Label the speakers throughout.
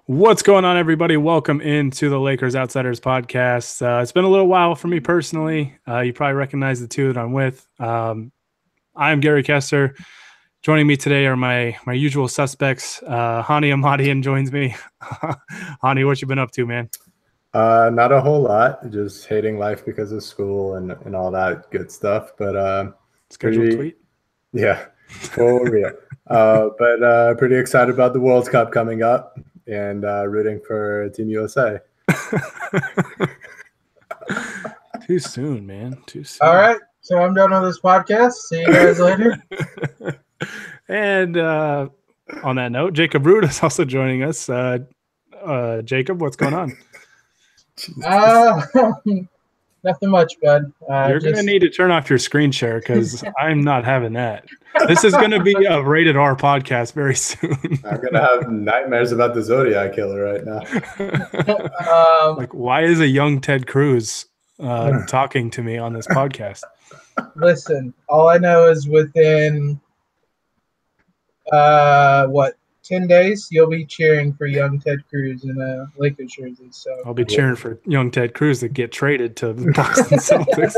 Speaker 1: What's going on, everybody? Welcome into the Lakers Outsiders podcast. It's been a little while for me personally. You probably recognize the two that I'm with. I'm Gary Kester. Joining me today are my usual suspects. Hani Amadian joins me. Hani, what you been up to, man?
Speaker 2: Not a whole lot. Just hating life because of school and all that good stuff. But
Speaker 1: Scheduled tweet?
Speaker 2: Yeah, for real. But pretty excited about the World Cup coming up and rooting for Team USA.
Speaker 1: Too soon, man. Too soon.
Speaker 3: All right. So I'm done with this podcast. See you guys later.
Speaker 1: And on that note, Jacob Root is also joining us. Jacob, what's going on?
Speaker 3: Nothing much, bud.
Speaker 1: You're going to need to turn off your screen share because I'm not having that. This is going to be a rated R podcast very soon.
Speaker 2: I'm going to have nightmares about the Zodiac Killer right
Speaker 1: now. Like, why is a young Ted Cruz talking to me on this podcast?
Speaker 3: Listen, all I know is within, 10 days, you'll be cheering for young Ted Cruz in a Lakers jersey. So
Speaker 1: I'll be cheering for young Ted Cruz to get traded to the Boston Celtics.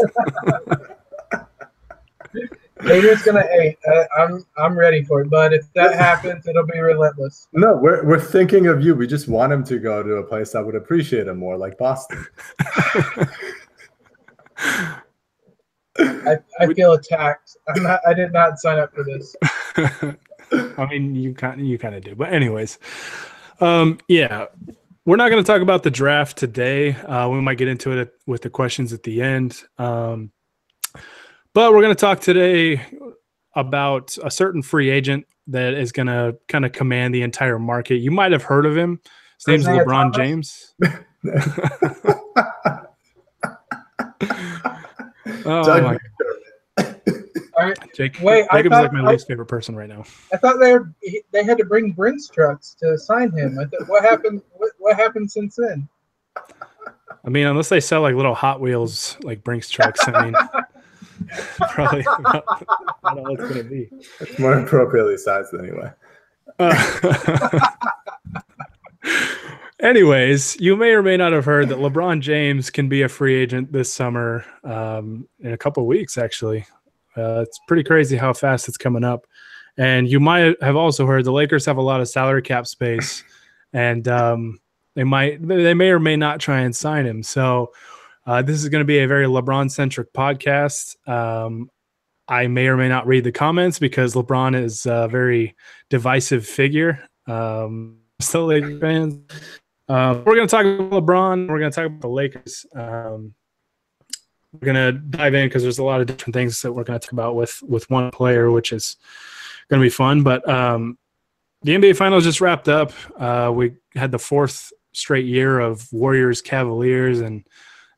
Speaker 3: Haters gonna hate. I'm ready for it, but if that happens, it'll be relentless.
Speaker 2: No, we're thinking of you. We just want him to go to a place that would appreciate him more, like Boston.
Speaker 3: I feel attacked. I did not sign up for this.
Speaker 1: I mean, you kind of do, but anyways, yeah, we're not going to talk about the draft today. We might get into it with the questions at the end, but we're going to talk today about a certain free agent that is going to kind of command the entire market. You might have heard of him. His name's LeBron James. Oh my. Jacob's like my least favorite person right now.
Speaker 3: I thought they had to bring Brinks trucks to sign him. What happened? What happened since then?
Speaker 1: I mean, unless they sell like little Hot Wheels like Brinks trucks, I mean, probably not all it's gonna be.
Speaker 2: It's more appropriately sized anyway.
Speaker 1: Anyways, you may or may not have heard that LeBron James can be a free agent this summer in a couple of weeks, actually. It's pretty crazy how fast it's coming up. And you might have also heard the Lakers have a lot of salary cap space, and they may or may not try and sign him. So this is going to be a very LeBron-centric podcast. I may or may not read the comments because LeBron is a very divisive figure. Still Lakers fans. We're going to talk about LeBron. We're going to talk about the Lakers. We're going to dive in because there's a lot of different things that we're going to talk about with one player, which is going to be fun. But the NBA Finals just wrapped up. We had the fourth straight year of Warriors-Cavaliers, and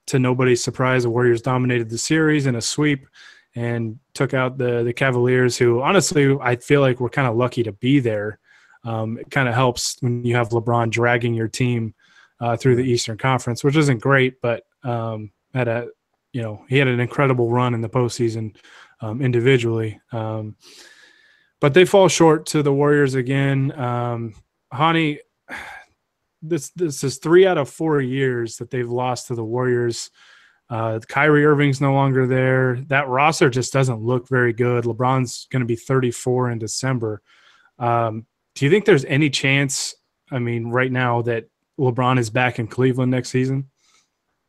Speaker 1: to nobody's surprise, the Warriors dominated the series in a sweep and took out the Cavaliers, who honestly I feel like we're kind of lucky to be there. It kind of helps when you have LeBron dragging your team through the Eastern Conference, which isn't great, but he had an incredible run in the postseason individually. But they fall short to the Warriors again. Hani, this is 3 out of 4 years that they've lost to the Warriors. Kyrie Irving's no longer there. That roster just doesn't look very good. LeBron's going to be 34 in December. Do you think there's any chance, I mean, right now that LeBron is back in Cleveland next season?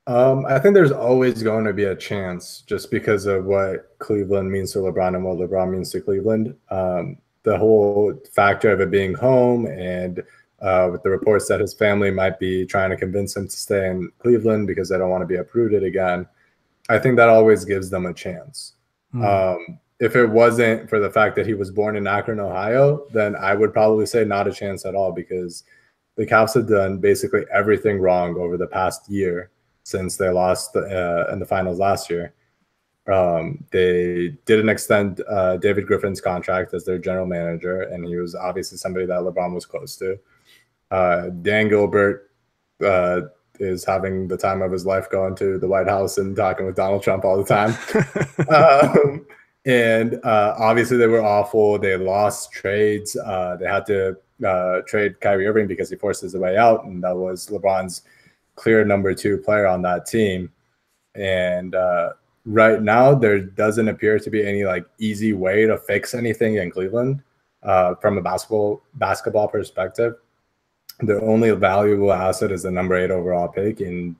Speaker 2: I think there's always going to be a chance just because of what Cleveland means to LeBron and what LeBron means to Cleveland. The whole factor of it being home and with the reports that his family might be trying to convince him to stay in Cleveland because they don't want to be uprooted again. I think that always gives them a chance. If it wasn't for the fact that he was born in Akron, Ohio, then I would probably say not a chance at all because the Cavs have done basically everything wrong over the past year since they lost in the finals last year. They didn't extend David Griffin's contract as their general manager, and he was obviously somebody that LeBron was close to. Dan Gilbert is having the time of his life going to the White House and talking with Donald Trump all the time. And obviously they were awful. They lost trades. They had to trade Kyrie Irving because he forced his way out, and that was LeBron's clear number 2 player on that team. And right now, there doesn't appear to be any like easy way to fix anything in Cleveland from a basketball perspective. The only valuable asset is the number 8 overall pick, and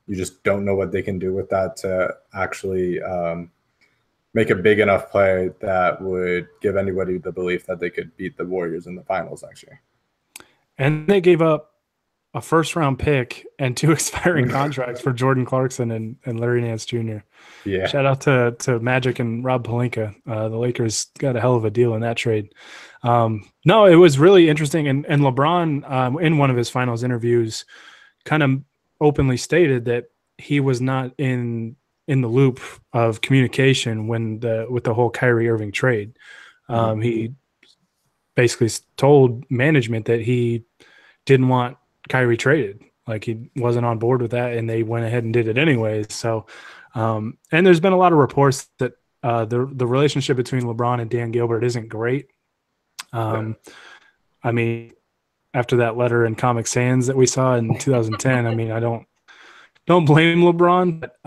Speaker 2: you just don't know what they can do with that to actually make a big enough play that would give anybody the belief that they could beat the Warriors in the finals next year.
Speaker 1: And they gave up a first-round pick and 2 expiring contracts for Jordan Clarkson and Larry Nance Jr.
Speaker 2: Yeah.
Speaker 1: Shout out to Magic and Rob Pelinka. The Lakers got a hell of a deal in that trade. No, it was really interesting. And LeBron, in one of his finals interviews, kind of openly stated that he was not in the loop of communication with the whole Kyrie Irving trade. He basically told management that he didn't want Kyrie traded. Like he wasn't on board with that, and they went ahead and did it anyways. So, and there's been a lot of reports that the relationship between LeBron and Dan Gilbert isn't great. I mean, after that letter in Comic Sans that we saw in 2010, I mean, I don't blame LeBron, but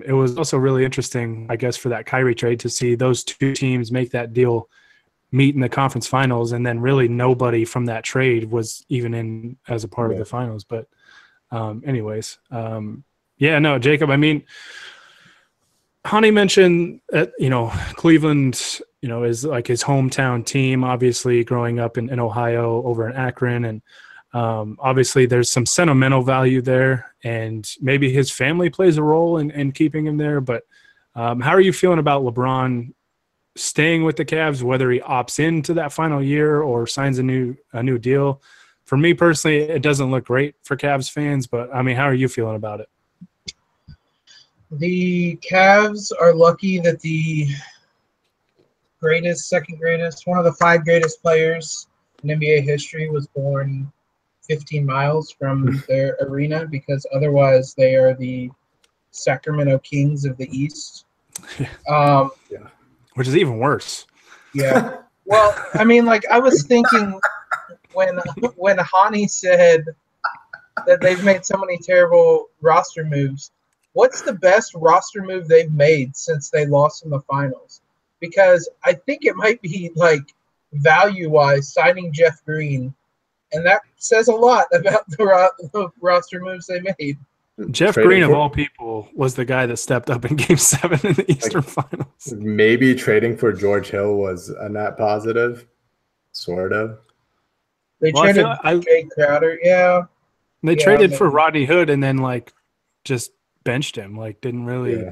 Speaker 1: it was also really interesting, I guess, for that Kyrie trade to see those 2 teams make that deal, meet in the conference finals, and then really nobody from that trade was even in as a part of the finals. But anyways, no, Jacob, I mean, Hani mentioned that, Cleveland, is like his hometown team, obviously growing up in Ohio over in Akron. And obviously there's some sentimental value there, and maybe his family plays a role in keeping him there. But how are you feeling about LeBron staying with the Cavs, whether he opts into that final year or signs a new deal? For me personally, it doesn't look great for Cavs fans, but I mean, how are you feeling about it?
Speaker 3: The Cavs are lucky that the second greatest, one of the 5 greatest players in NBA history was born 15 miles from their arena, because otherwise they are the Sacramento Kings of the East.
Speaker 1: Which is even worse.
Speaker 3: Yeah. Well, I mean, like, I was thinking when Hani said that they've made so many terrible roster moves, what's the best roster move they've made since they lost in the finals? Because I think it might be, like, value-wise, signing Jeff Green, and that says a lot about the roster moves they made.
Speaker 1: Jeff Green, of all people, was the guy that stepped up in Game 7 in the Eastern Finals.
Speaker 2: Maybe trading for George Hill was a net positive, sort of.
Speaker 3: They traded Jay Crowder, yeah.
Speaker 1: They traded for Rodney Hood and then, like, just benched him. Like, didn't really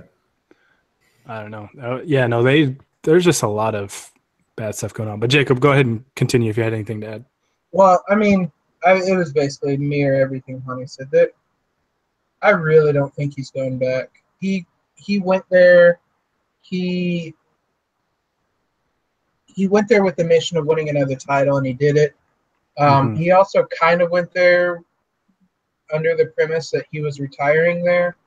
Speaker 1: I don't know. There's just a lot of bad stuff going on. But, Jacob, go ahead and continue if you had anything to add.
Speaker 3: Well, I mean, it was basically mirror everything Honey said. That I really don't think he's going back. He went there. He went there with the mission of winning another title, and he did it. He also kind of went there under the premise that he was retiring there,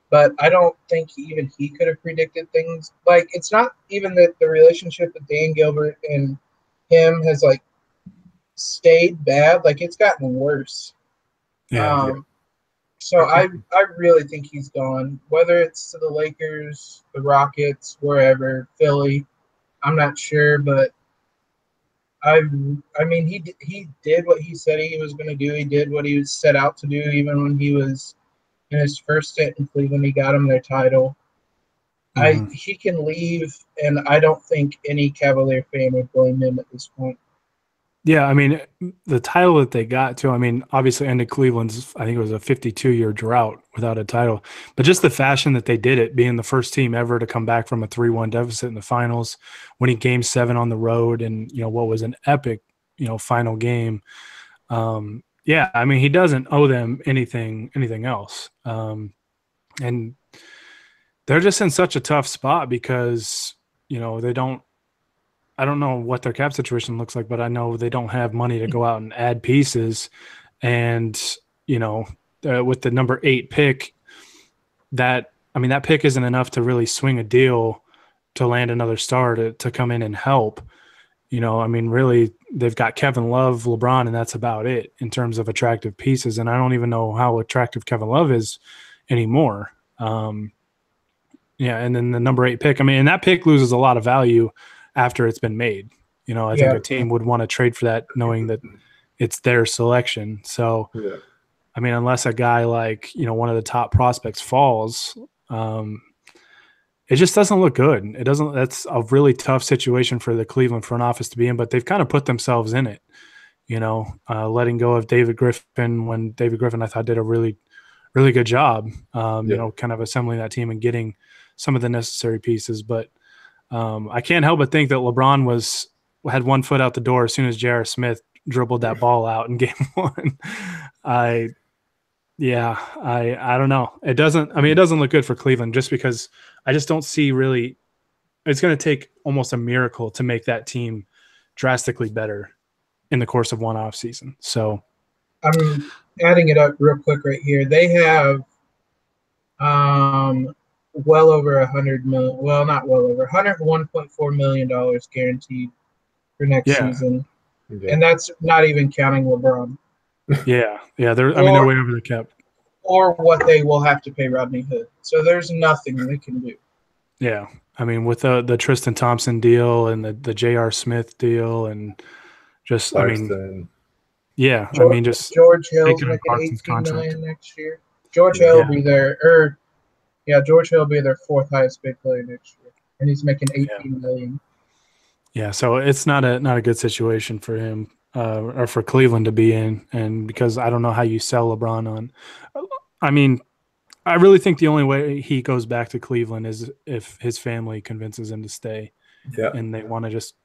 Speaker 3: but I don't think even he could have predicted things. Like, it's not even that the relationship with Dan Gilbert and him has, like, stayed bad. Like, it's gotten worse. So I really think he's gone, whether it's to the Lakers, the Rockets, wherever, Philly. I'm not sure, but I mean, he did what he said he was going to do. He did what he was set out to do, even when he was in his first stint in Cleveland. He got him their title. He can leave, and I don't think any Cavalier fan would blame him at this point.
Speaker 1: Yeah, I mean, the title that they got to, I mean, obviously ended Cleveland's, I think it was a 52-year drought without a title. But just the fashion that they did it, being the first team ever to come back from a 3-1 deficit in the finals, winning Game 7 on the road, and, what was an epic, final game. Yeah, I mean, he doesn't owe them anything else. And they're just in such a tough spot because, they don't, I don't know what their cap situation looks like, but I know they don't have money to go out and add pieces. And, with the number 8 pick, that pick isn't enough to really swing a deal to land another star to come in and help. I mean, really, they've got Kevin Love, LeBron, and that's about it in terms of attractive pieces. And I don't even know how attractive Kevin Love is anymore. Yeah, and then the number 8 pick. I mean, and that pick loses a lot of value after it's been made. I think
Speaker 3: Yeah.
Speaker 1: a team would want to trade for that, knowing that it's their selection. So,
Speaker 2: Yeah.
Speaker 1: I mean, unless a guy like one of the top prospects falls, it just doesn't look good. It doesn't. That's a really tough situation for the Cleveland front office to be in, but they've kind of put themselves in it. Letting go of David Griffin when David Griffin I thought did a really, really good job. Kind of assembling that team and getting some of the necessary pieces. But I can't help but think that LeBron had one foot out the door as soon as J.R. Smith dribbled that ball out in game 1. I don't know. It doesn't look good for Cleveland just because I just don't see really it's going to take almost a miracle to make that team drastically better in the course of one off season. So
Speaker 3: I'm adding it up real quick right here. They have well over 100 million. Well, not well over $101.4 million guaranteed for next season, and that's not even counting LeBron.
Speaker 1: Yeah. They're way over the cap.
Speaker 3: Or what they will have to pay Rodney Hood. So there's nothing they can do.
Speaker 1: Yeah. I mean, with the Tristan Thompson deal and the J.R. Smith deal and just,
Speaker 2: Clarkson.
Speaker 3: George Hill's making $18 million next year. George Hill will be their George Hill will be their 4th highest paid player next year, and he's making $18 million.
Speaker 1: Yeah, so it's not a good situation for him or for Cleveland to be in, and because I don't know how you sell LeBron on. I mean, I really think the only way he goes back to Cleveland is if his family convinces him to stay, and they want to just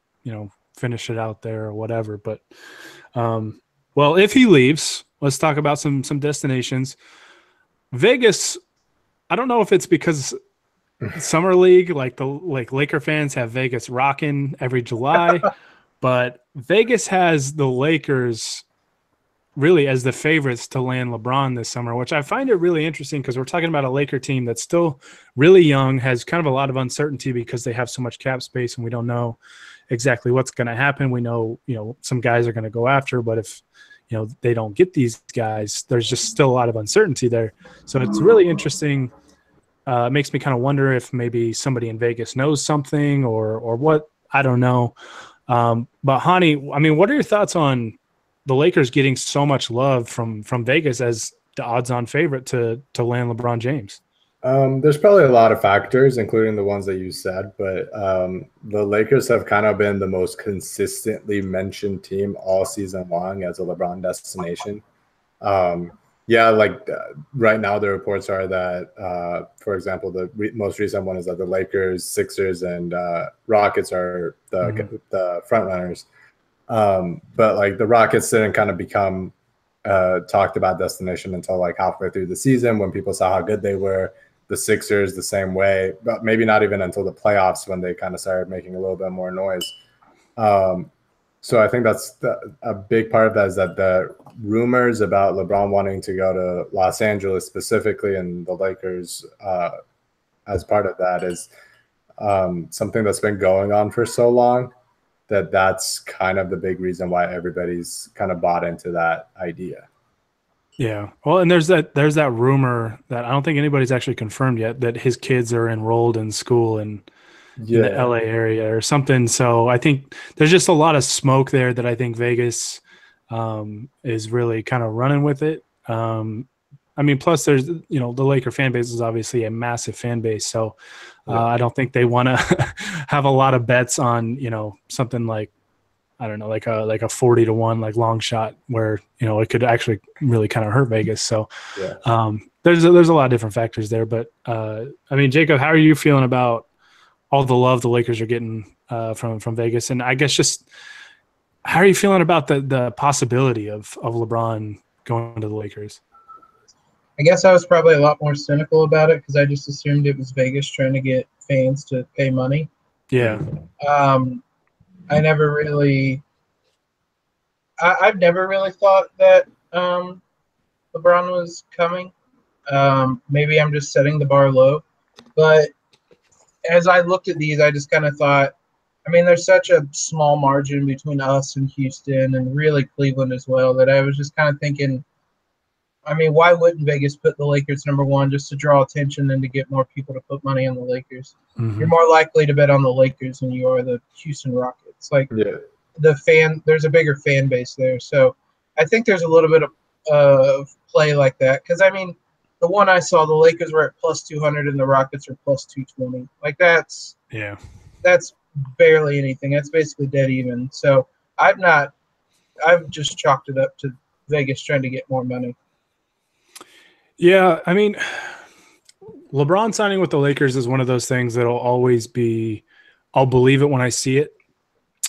Speaker 1: finish it out there or whatever. But well, if he leaves, let's talk about some destinations. Vegas. I don't know if it's because Summer League, like Laker fans have Vegas rocking every July, but Vegas has the Lakers really as the favorites to land LeBron this summer, which I find it really interesting because we're talking about a Laker team that's still really young, has kind of a lot of uncertainty because they have so much cap space and we don't know exactly what's going to happen. We know, some guys are going to go after, but if they don't get these guys, there's just still a lot of uncertainty there. So it's really interesting. It makes me kind of wonder if maybe somebody in Vegas knows something or what. I don't know. But Hani, I mean, what are your thoughts on the Lakers getting so much love from Vegas as the odds-on favorite to land LeBron James?
Speaker 2: There's probably a lot of factors, including the ones that you said, but the Lakers have kind of been the most consistently mentioned team all season long as a LeBron destination. Right now the reports are that, for example, the most recent one is that the Lakers, Sixers, and Rockets are the front runners. But like the Rockets didn't kind of become talked about destination until like halfway through the season when people saw how good they were. The Sixers the same way, but maybe not even until the playoffs when they kind of started making a little bit more noise. So I think that's a big part of that is that the rumors about LeBron wanting to go to Los Angeles specifically and the Lakers as part of that is something that's been going on for so long that's kind of the big reason why everybody's kind of bought into that idea.
Speaker 1: Yeah. Well, and there's that rumor that I don't think anybody's actually confirmed yet that his kids are enrolled in school in the LA area or something. So I think there's just a lot of smoke there that I think Vegas is really kind of running with it. I mean, plus there's, the Laker fan base is obviously a massive fan base. So I don't think they want to have a lot of bets on, something like, I don't know, like a 40-1, like long shot where, it could actually really kind of hurt Vegas. So there's a lot of different factors there, but I mean, Jacob, how are you feeling about all the love the Lakers are getting from Vegas? And I guess just how are you feeling about the possibility of LeBron going to the Lakers?
Speaker 3: I guess I was probably a lot more cynical about it because I just assumed it was Vegas trying to get fans to pay money.
Speaker 1: Yeah.
Speaker 3: I've never really thought that LeBron was coming. Maybe I'm just setting the bar low. But as I looked at these, I just kind of thought I mean, there's such a small margin between us and Houston and really Cleveland as well that I was just kind of thinking, I mean, why wouldn't Vegas put the Lakers number one just to draw attention and to get more people to put money on the Lakers? You're more likely to bet on the Lakers than you are the Houston Rockets. Like there's a bigger fan base there. So I think there's a little bit of play like that. Because, I mean, the one I saw, the Lakers were at plus 200 and the Rockets are plus 220. Like, that's barely anything. That's basically dead even. So I've just chalked it up to Vegas trying to get more money.
Speaker 1: Yeah, I mean, LeBron signing with the Lakers is one of those things that'll always be, I'll believe it when I see it.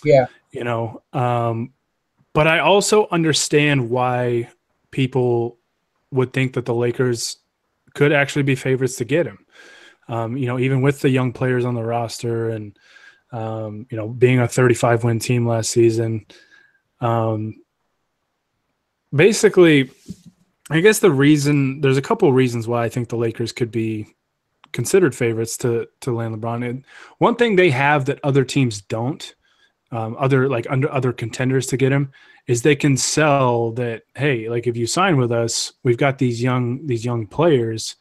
Speaker 3: Yeah.
Speaker 1: You know, but I also understand why people would think that the Lakers could actually be favorites to get him. You know, even with the young players on the roster and, you know, being a 35-win team last season. Basically, I guess there's a couple of reasons why I think the Lakers could be considered favorites to land LeBron. And one thing they have that other teams don't, under other contenders to get him, is they can sell that, hey, like if you sign with us, we've got these young players,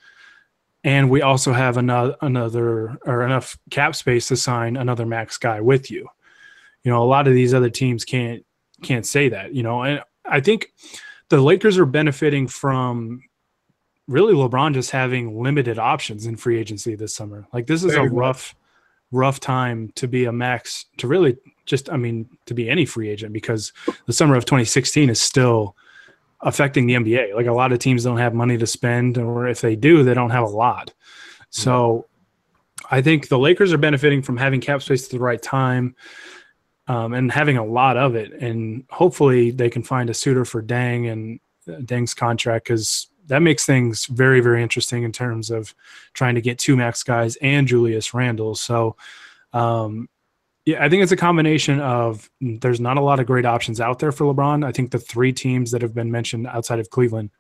Speaker 1: and we also have enough cap space to sign another max guy with you. You know, a lot of these other teams can't say that, you know, and I think the Lakers are benefiting from really LeBron just having limited options in free agency this summer. Like, this is a rough time to be a max, to really just, I mean, to be any free agent, because the summer of 2016 is still affecting the NBA. Like, a lot of teams don't have money to spend, or if they do, they don't have a lot. So I think the Lakers are benefiting from having cap space at the right time, and having a lot of it. And hopefully they can find a suitor for Deng and Deng's contract, because that makes things very, very interesting in terms of trying to get two max guys and Julius Randle. So, yeah, I think it's a combination of, there's not a lot of great options out there for LeBron. I think the three teams that have been mentioned outside of Cleveland,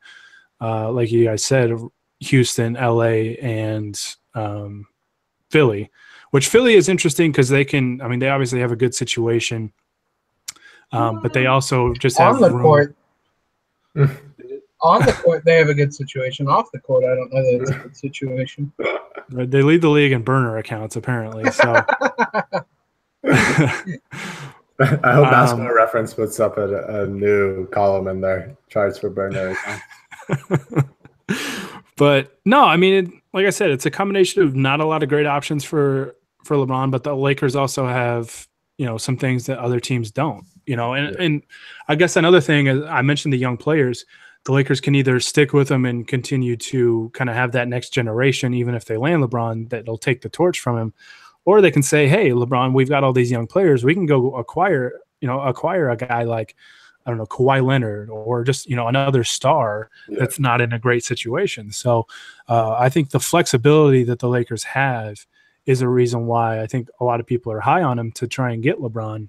Speaker 1: like you guys said, Houston, LA, and Philly, which Philly is interesting because they obviously have a good situation, but they also just have
Speaker 3: on the
Speaker 1: room.
Speaker 3: Court. On the court, they have a good situation. Off the court, I don't know that it's a good situation.
Speaker 1: They lead the league in burner accounts, apparently. So
Speaker 2: I hope Basketball Reference puts up a new column in their charts for burner accounts.
Speaker 1: But no, I mean, like I said, it's a combination of not a lot of great options for LeBron, but the Lakers also have, you know, some things that other teams don't, you know, and I guess another thing is, I mentioned the young players. The Lakers can either stick with them and continue to kind of have that next generation, even if they land LeBron, that'll take the torch from him, or they can say, hey, LeBron, we've got all these young players. We can go acquire a guy like, I don't know, Kawhi Leonard, or just, you know, another star that's not in a great situation. So I think the flexibility that the Lakers have is a reason why I think a lot of people are high on him to try and get LeBron,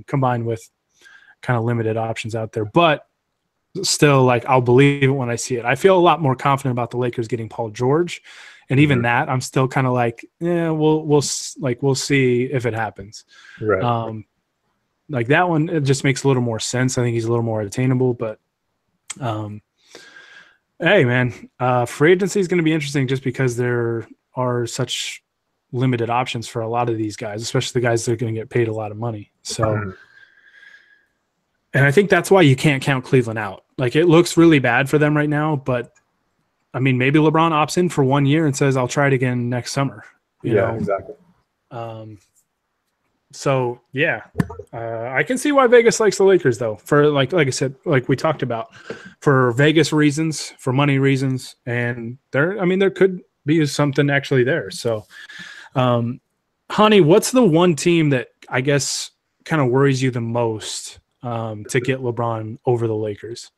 Speaker 1: combined with kind of limited options out there. But still, like, I'll believe it when I see it. I feel a lot more confident about the Lakers getting Paul George, and even that, I'm still kind of like, we'll see if it happens.
Speaker 2: Right.
Speaker 1: Like that one, it just makes a little more sense. I think he's a little more attainable. But hey, man, free agency is going to be interesting just because there are such limited options for a lot of these guys, especially the guys that are going to get paid a lot of money. So. And I think that's why you can't count Cleveland out. Like, it looks really bad for them right now, but I mean, maybe LeBron opts in for 1 year and says, I'll try it again next summer. You know?
Speaker 2: Exactly.
Speaker 1: So yeah, I can see why Vegas likes the Lakers, though, for like I said, like we talked about, for Vegas reasons, for money reasons. And there could be something actually there. So, Honey, what's the one team that I guess kind of worries you the most to get LeBron over the Lakers?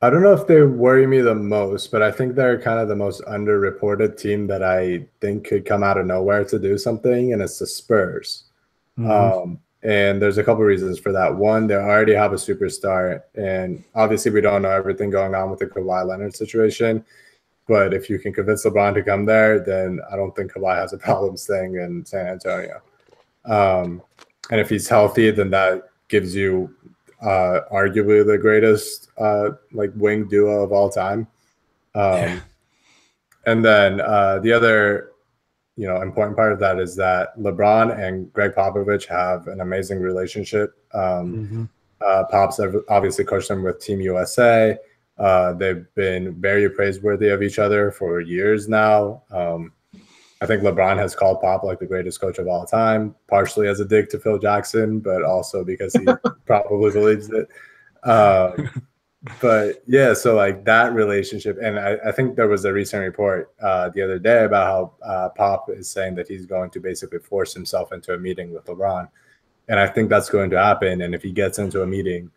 Speaker 2: I don't know if they worry me the most, but I think they're kind of the most underreported team that I think could come out of nowhere to do something, and it's the Spurs. And there's a couple of reasons for that. One, they already have a superstar, and obviously we don't know everything going on with the Kawhi Leonard situation, but if you can convince LeBron to come there, then I don't think Kawhi has a problem staying in San Antonio. And if he's healthy, then that gives you arguably the greatest like wing duo of all time. And then the other, important part of that is that LeBron and Greg Popovich have an amazing relationship. Pops obviously coached them with Team USA. They've been very praiseworthy of each other for years now. I think LeBron has called Pop like the greatest coach of all time, partially as a dig to Phil Jackson, but also because he probably believes it. But yeah, so like that relationship, and I think there was a recent report the other day about how Pop is saying that he's going to basically force himself into a meeting with LeBron. And I think that's going to happen. And if he gets into a meeting,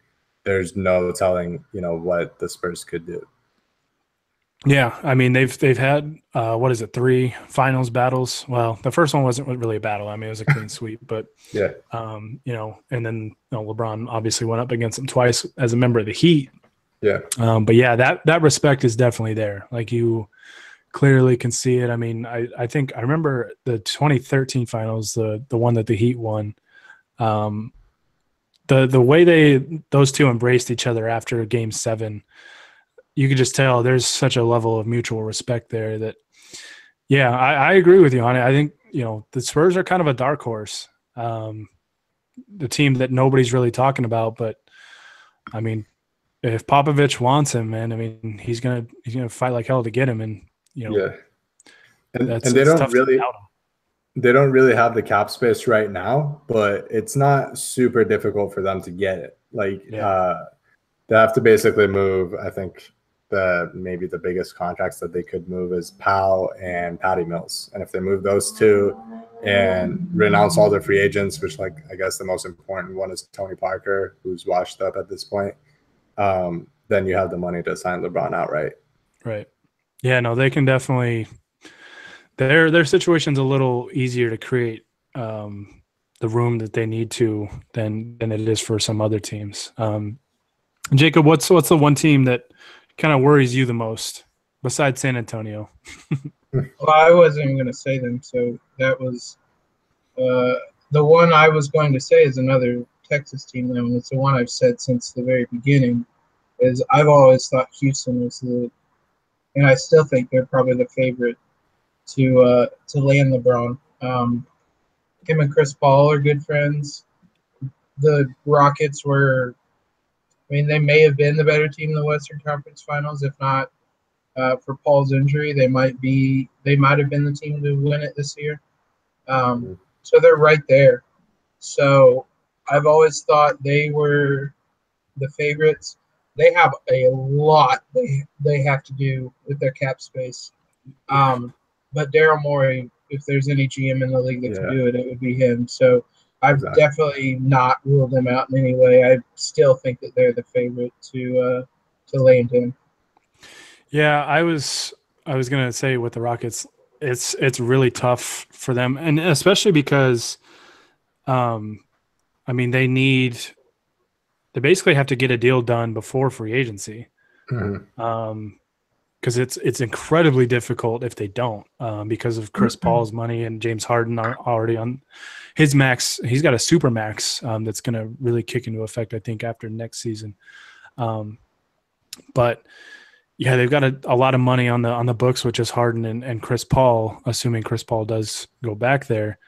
Speaker 2: there's no telling, what the Spurs could do.
Speaker 1: Yeah, I mean they've had 3 finals battles. Well, the first one wasn't really a battle. I mean it was a clean sweep, but
Speaker 2: yeah,
Speaker 1: and then LeBron obviously went up against him twice as a member of the Heat.
Speaker 2: Yeah,
Speaker 1: but yeah, that respect is definitely there. Like you clearly can see it. I mean, I think I remember the 2013 finals, the one that the Heat won. The way those two embraced each other after Game 7. You could just tell there's such a level of mutual respect there that, yeah, I agree with you on it. I think, the Spurs are kind of a dark horse, the team that nobody's really talking about. But, I mean, if Popovich wants him, man, I mean, he's gonna fight like hell to get him. And,
Speaker 2: yeah. And
Speaker 1: that's
Speaker 2: they don't really
Speaker 1: –
Speaker 2: they don't really have the cap space right now, but it's not super difficult for them to get it. Like, they have to basically move, I think, maybe the biggest contracts that they could move is Powell and Patty Mills. And if they move those two and renounce all their free agents, which I guess the most important one is Tony Parker, who's washed up at this point, then you have the money to sign LeBron outright.
Speaker 1: Right. Yeah, no, they can definitely their situation's a little easier to create the room that they need to than it is for some other teams. Jacob, what's the one team that kind of worries you the most besides San Antonio?
Speaker 3: Well, I wasn't even going to say them, so that was the one I was going to say is another Texas team. And it's the one I've said since the very beginning. Is I've always thought Houston was and I still think they're probably the favorite to land LeBron. Him and Chris Paul are good friends. The Rockets were. I mean, they may have been the better team in the Western Conference Finals. If not for Paul's injury, they might have been the team to win it this year. So they're right there. So I've always thought they were the favorites. They have a lot they have to do with their cap space. But Daryl Morey, if there's any GM in the league that can do it, it would be him. So I've definitely not ruled them out in any way. I still think that they're the favorite to land him.
Speaker 1: Yeah, I was gonna say with the Rockets, it's really tough for them, and especially because, I mean, they basically have to get a deal done before free agency, because it's incredibly difficult if they don't, because of Chris Paul's money and James Harden are already on his max. He's got a super max that's going to really kick into effect, I think, after next season. But yeah, they've got a lot of money on the books, which is Harden and Chris Paul, assuming Chris Paul does go back there,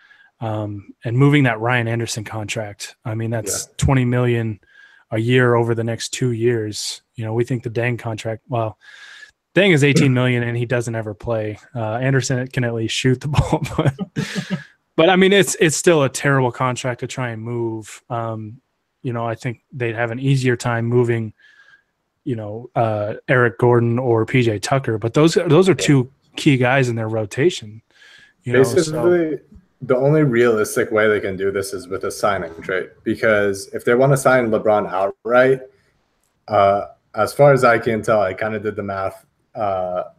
Speaker 1: and moving that Ryan Anderson contract. I mean, that's $20 million a year over the next 2 years. We think the Deng contract, well, Deng is $18 million and he doesn't ever play. Anderson can at least shoot the ball, but I mean, it's still a terrible contract to try and move. I think they'd have an easier time moving, Eric Gordon or PJ Tucker, but those are two key guys in their rotation.
Speaker 2: Basically, the only realistic way they can do this is with a signing trade, because if they want to sign LeBron outright, as far as I can tell, I kind of did the math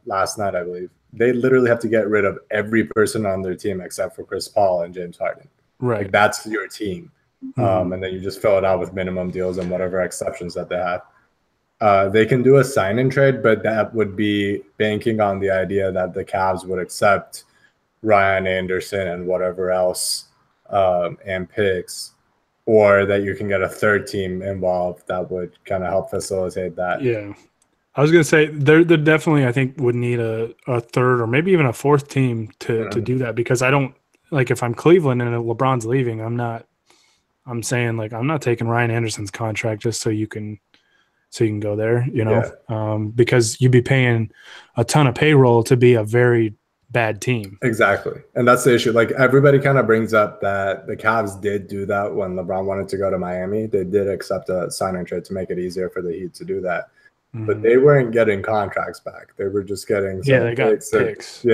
Speaker 2: last night, I believe. They literally have to get rid of every person on their team except for Chris Paul and James Harden.
Speaker 1: Right.
Speaker 2: That's your team. And then you just fill it out with minimum deals and whatever exceptions that they have. They can do a sign-in trade, but that would be banking on the idea that the Cavs would accept Ryan Anderson and whatever else and picks, or that you can get a third team involved that would kind of help facilitate that.
Speaker 1: Yeah. I was going to say they're definitely, I think, would need a third or maybe even a fourth team to do that, because I don't like, if I'm Cleveland and LeBron's leaving, I'm saying like I'm not taking Ryan Anderson's contract just so you can go there, because you'd be paying a ton of payroll to be a very bad team.
Speaker 2: Exactly. And that's the issue. Like everybody kind of brings up that the Cavs did do that when LeBron wanted to go to Miami. They did accept a sign and trade to make it easier for the Heat to do that. But they weren't getting contracts back. They were just getting
Speaker 1: they got picks.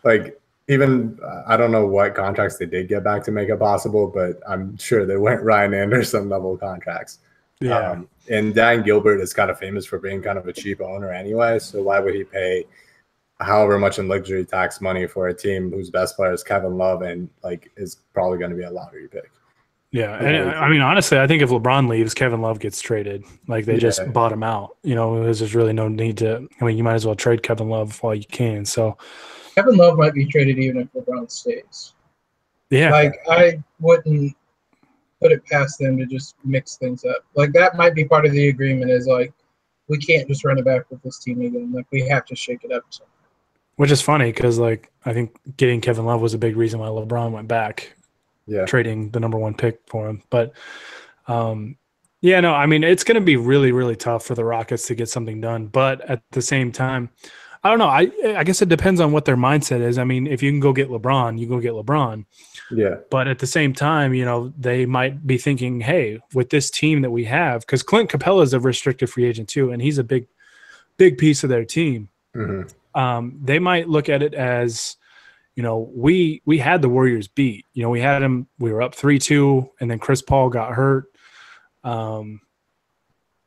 Speaker 2: Like even I don't know what contracts they did get back to make it possible, but I'm sure they weren't Ryan Anderson level contracts.
Speaker 1: Yeah.
Speaker 2: And Dan Gilbert is kind of famous for being kind of a cheap owner anyway. So why would he pay however much in luxury tax money for a team whose best player is Kevin Love and like is probably going to be a lottery pick?
Speaker 1: Yeah, and I mean, honestly, I think if LeBron leaves, Kevin Love gets traded. Like they just bought him out. There's just really no need to. I mean, you might as well trade Kevin Love while you can. So
Speaker 3: Kevin Love might be traded even if LeBron stays.
Speaker 1: Yeah,
Speaker 3: like I wouldn't put it past them to just mix things up. Like that might be part of the agreement. Is like we can't just run it back with this team again. Like we have to shake it up.
Speaker 1: Which is funny because like I think getting Kevin Love was a big reason why LeBron went back. Yeah, trading the number 1 pick for him. But I mean, it's going to be really, really tough for the Rockets to get something done. But at the same time, I don't know. I guess it depends on what their mindset is. I mean, if you can go get LeBron, you go get LeBron.
Speaker 2: Yeah.
Speaker 1: But at the same time, they might be thinking, hey, with this team that we have, because Clint Capella is a restricted free agent too, and he's a big piece of their team.
Speaker 2: Mm-hmm.
Speaker 1: They might look at it as, we had the Warriors beat. We had them. We were up 3-2, and then Chris Paul got hurt.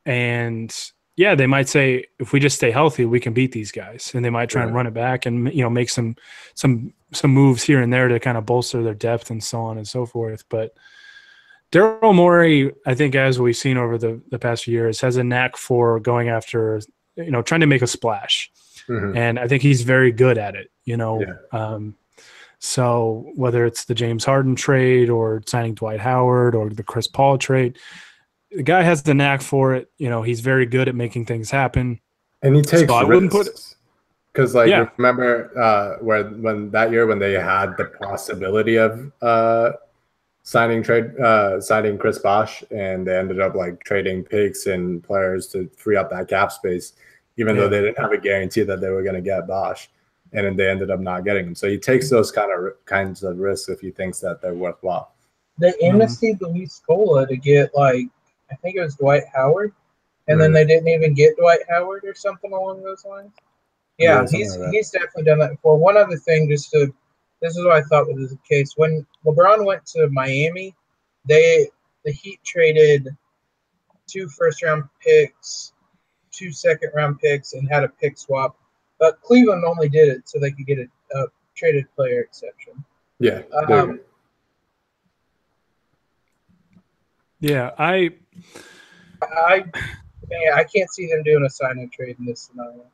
Speaker 1: And yeah, they might say if we just stay healthy, we can beat these guys. And they might try and run it back and make some moves here and there to kind of bolster their depth and so on and so forth. But Daryl Morey, I think, as we've seen over the past few years, has a knack for going after, trying to make a splash.
Speaker 2: Mm-hmm.
Speaker 1: And I think he's very good at it, So whether it's the James Harden trade or signing Dwight Howard or the Chris Paul trade, the guy has the knack for it. He's very good at making things happen.
Speaker 2: And he takes risks. Because, remember when that year when they had the possibility of signing Chris Bosh, and they ended up like trading picks and players to free up that cap space, even though they didn't have a guarantee that they were going to get Bosh. And then they ended up not getting him. So he takes those kinds of risks if he thinks that they're worthwhile.
Speaker 3: They amnestied Luis Scola to get I think it was Dwight Howard, and then they didn't even get Dwight Howard or something along those lines. Yeah, he's definitely done that before. One other thing, this is what I thought was the case when LeBron went to Miami, the Heat traded 2 first-round picks, 2 second-round picks, and had a pick swap. But Cleveland only did it so they could get a traded player exception.
Speaker 2: Yeah.
Speaker 1: I
Speaker 3: can't see them doing a sign and trade in this scenario.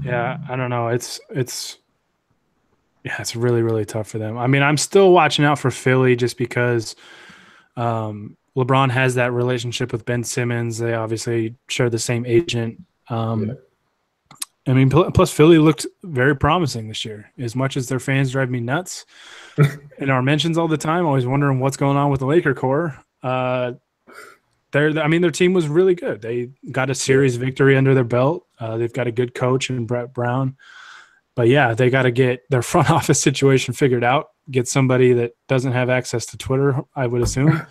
Speaker 1: Yeah, I don't know. It's really, really tough for them. I mean, I'm still watching out for Philly just because LeBron has that relationship with Ben Simmons. They obviously share the same agent. I mean, plus Philly looked very promising this year. As much as their fans drive me nuts in our mentions all the time, always wondering what's going on with the Laker core. Their team was really good. They got a series victory under their belt. They've got a good coach in Brett Brown. But yeah, they got to get their front office situation figured out. Get somebody that doesn't have access to Twitter, I would assume,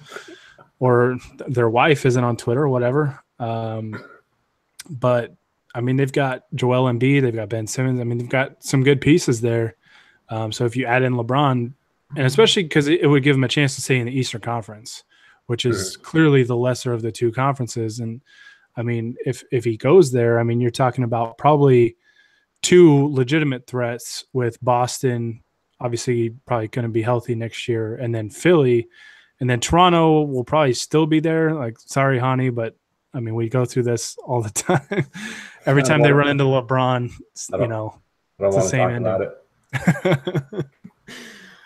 Speaker 1: or their wife isn't on Twitter or whatever. But I mean, they've got Joel Embiid, they've got Ben Simmons. I mean, they've got some good pieces there. So if you add in LeBron, and especially because it would give them a chance to stay in the Eastern Conference, which is clearly the lesser of the 2 conferences. And I mean, if he goes there, I mean, you're talking about probably 2 legitimate threats with Boston, obviously probably going to be healthy next year, and then Philly, and then Toronto will probably still be there. Like, sorry, honey, but I mean, we go through this all the time. Every time they run into LeBron, it's the same ending.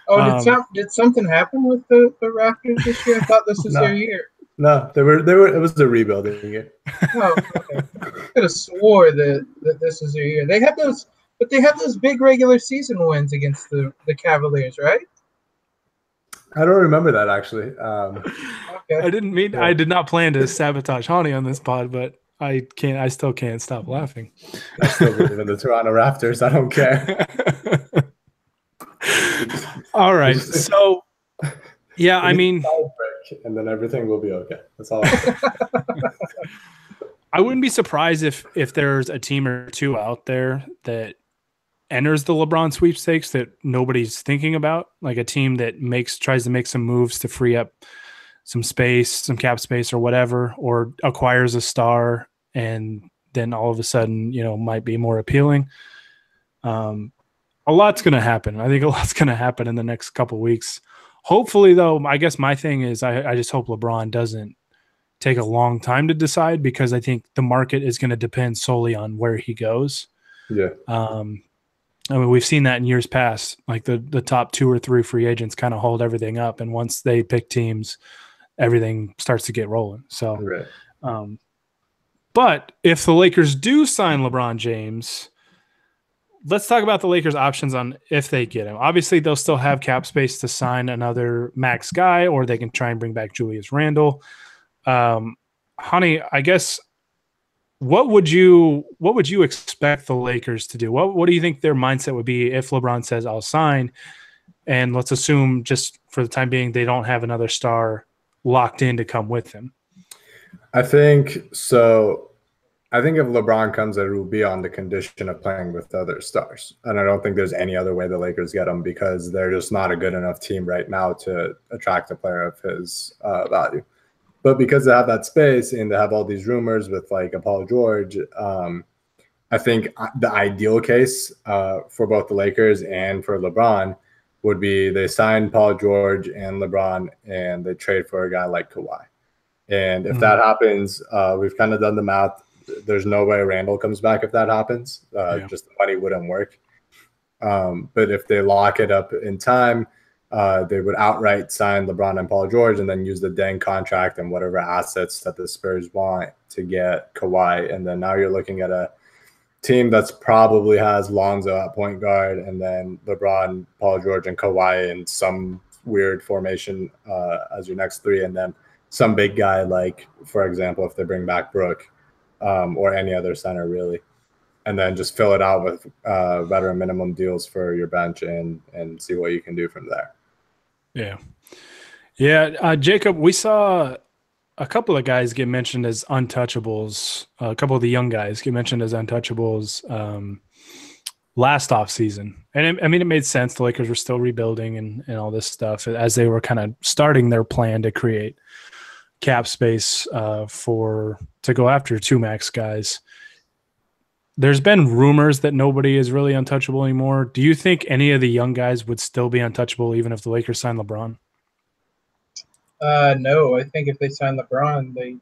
Speaker 3: Oh, did something happen with the Raptors this year? I thought this was their year.
Speaker 2: No, they were. It was the rebuilding year.
Speaker 3: Oh, okay. I could have swore that this was their year. They had those big regular season wins against the Cavaliers, right?
Speaker 2: I don't remember that actually.
Speaker 3: Okay.
Speaker 1: I did not plan to sabotage Hani on this pod, but I still can't stop laughing.
Speaker 2: I still believe in the Toronto Raptors. I don't care.
Speaker 1: All right. So, yeah, I mean,
Speaker 2: and then everything will be okay. That's all.
Speaker 1: I wouldn't be surprised if there's a team or two out there that enters the LeBron sweepstakes that nobody's thinking about, like a team that tries to make some moves to free up some space, some cap space or whatever, or acquires a star and then all of a sudden, might be more appealing. A lot's going to happen. I think a lot's going to happen in the next couple of weeks. Hopefully, though, I guess my thing is I just hope LeBron doesn't take a long time to decide, because I think the market is going to depend solely on where he goes.
Speaker 2: Yeah.
Speaker 1: I mean, we've seen that in years past. Like the top 2 or 3 free agents kind of hold everything up, and once they pick teams, everything starts to get rolling. So,
Speaker 2: right.
Speaker 1: But if the Lakers do sign LeBron James, let's talk about the Lakers' options on if they get him. Obviously, they'll still have cap space to sign another max guy, or they can try and bring back Julius Randle. Honey, I guess what would you expect the Lakers to do? What do you think their mindset would be if LeBron says I'll sign? And let's assume, just for the time being, they don't have another star locked in to come with him.
Speaker 2: I think so. I think if LeBron comes, it will be on the condition of playing with other stars. And I don't think there's any other way the Lakers get him, because they're just not a good enough team right now to attract a player of his value. But because they have that space and they have all these rumors with like a Paul George, I think the ideal case for both the Lakers and for LeBron would be they sign Paul George and LeBron and they trade for a guy like Kawhi. And if that happens, we've kind of done the math. There's no way Randall comes back if that happens. Just the money wouldn't work. But if they lock it up in time, they would outright sign LeBron and Paul George and then use the Deng contract and whatever assets that the Spurs want to get Kawhi. And then now you're looking at a team that's probably has Lonzo at point guard and then LeBron, Paul George, and Kawhi in some weird formation as your next 3. And then some big guy, like, for example, if they bring back Brook, or any other center really, and then just fill it out with veteran minimum deals for your bench and see what you can do from there.
Speaker 1: Yeah. Jacob, we saw a couple of guys get mentioned as untouchables. A couple of the young guys get mentioned as untouchables last offseason. And it made sense. The Lakers were still rebuilding and all this stuff as they were kind of starting their plan to create cap space to go after 2 max guys. There's been rumors that nobody is really untouchable anymore. Do you think any of the young guys would still be untouchable even if the Lakers sign LeBron?
Speaker 3: No, I think if they sign LeBron,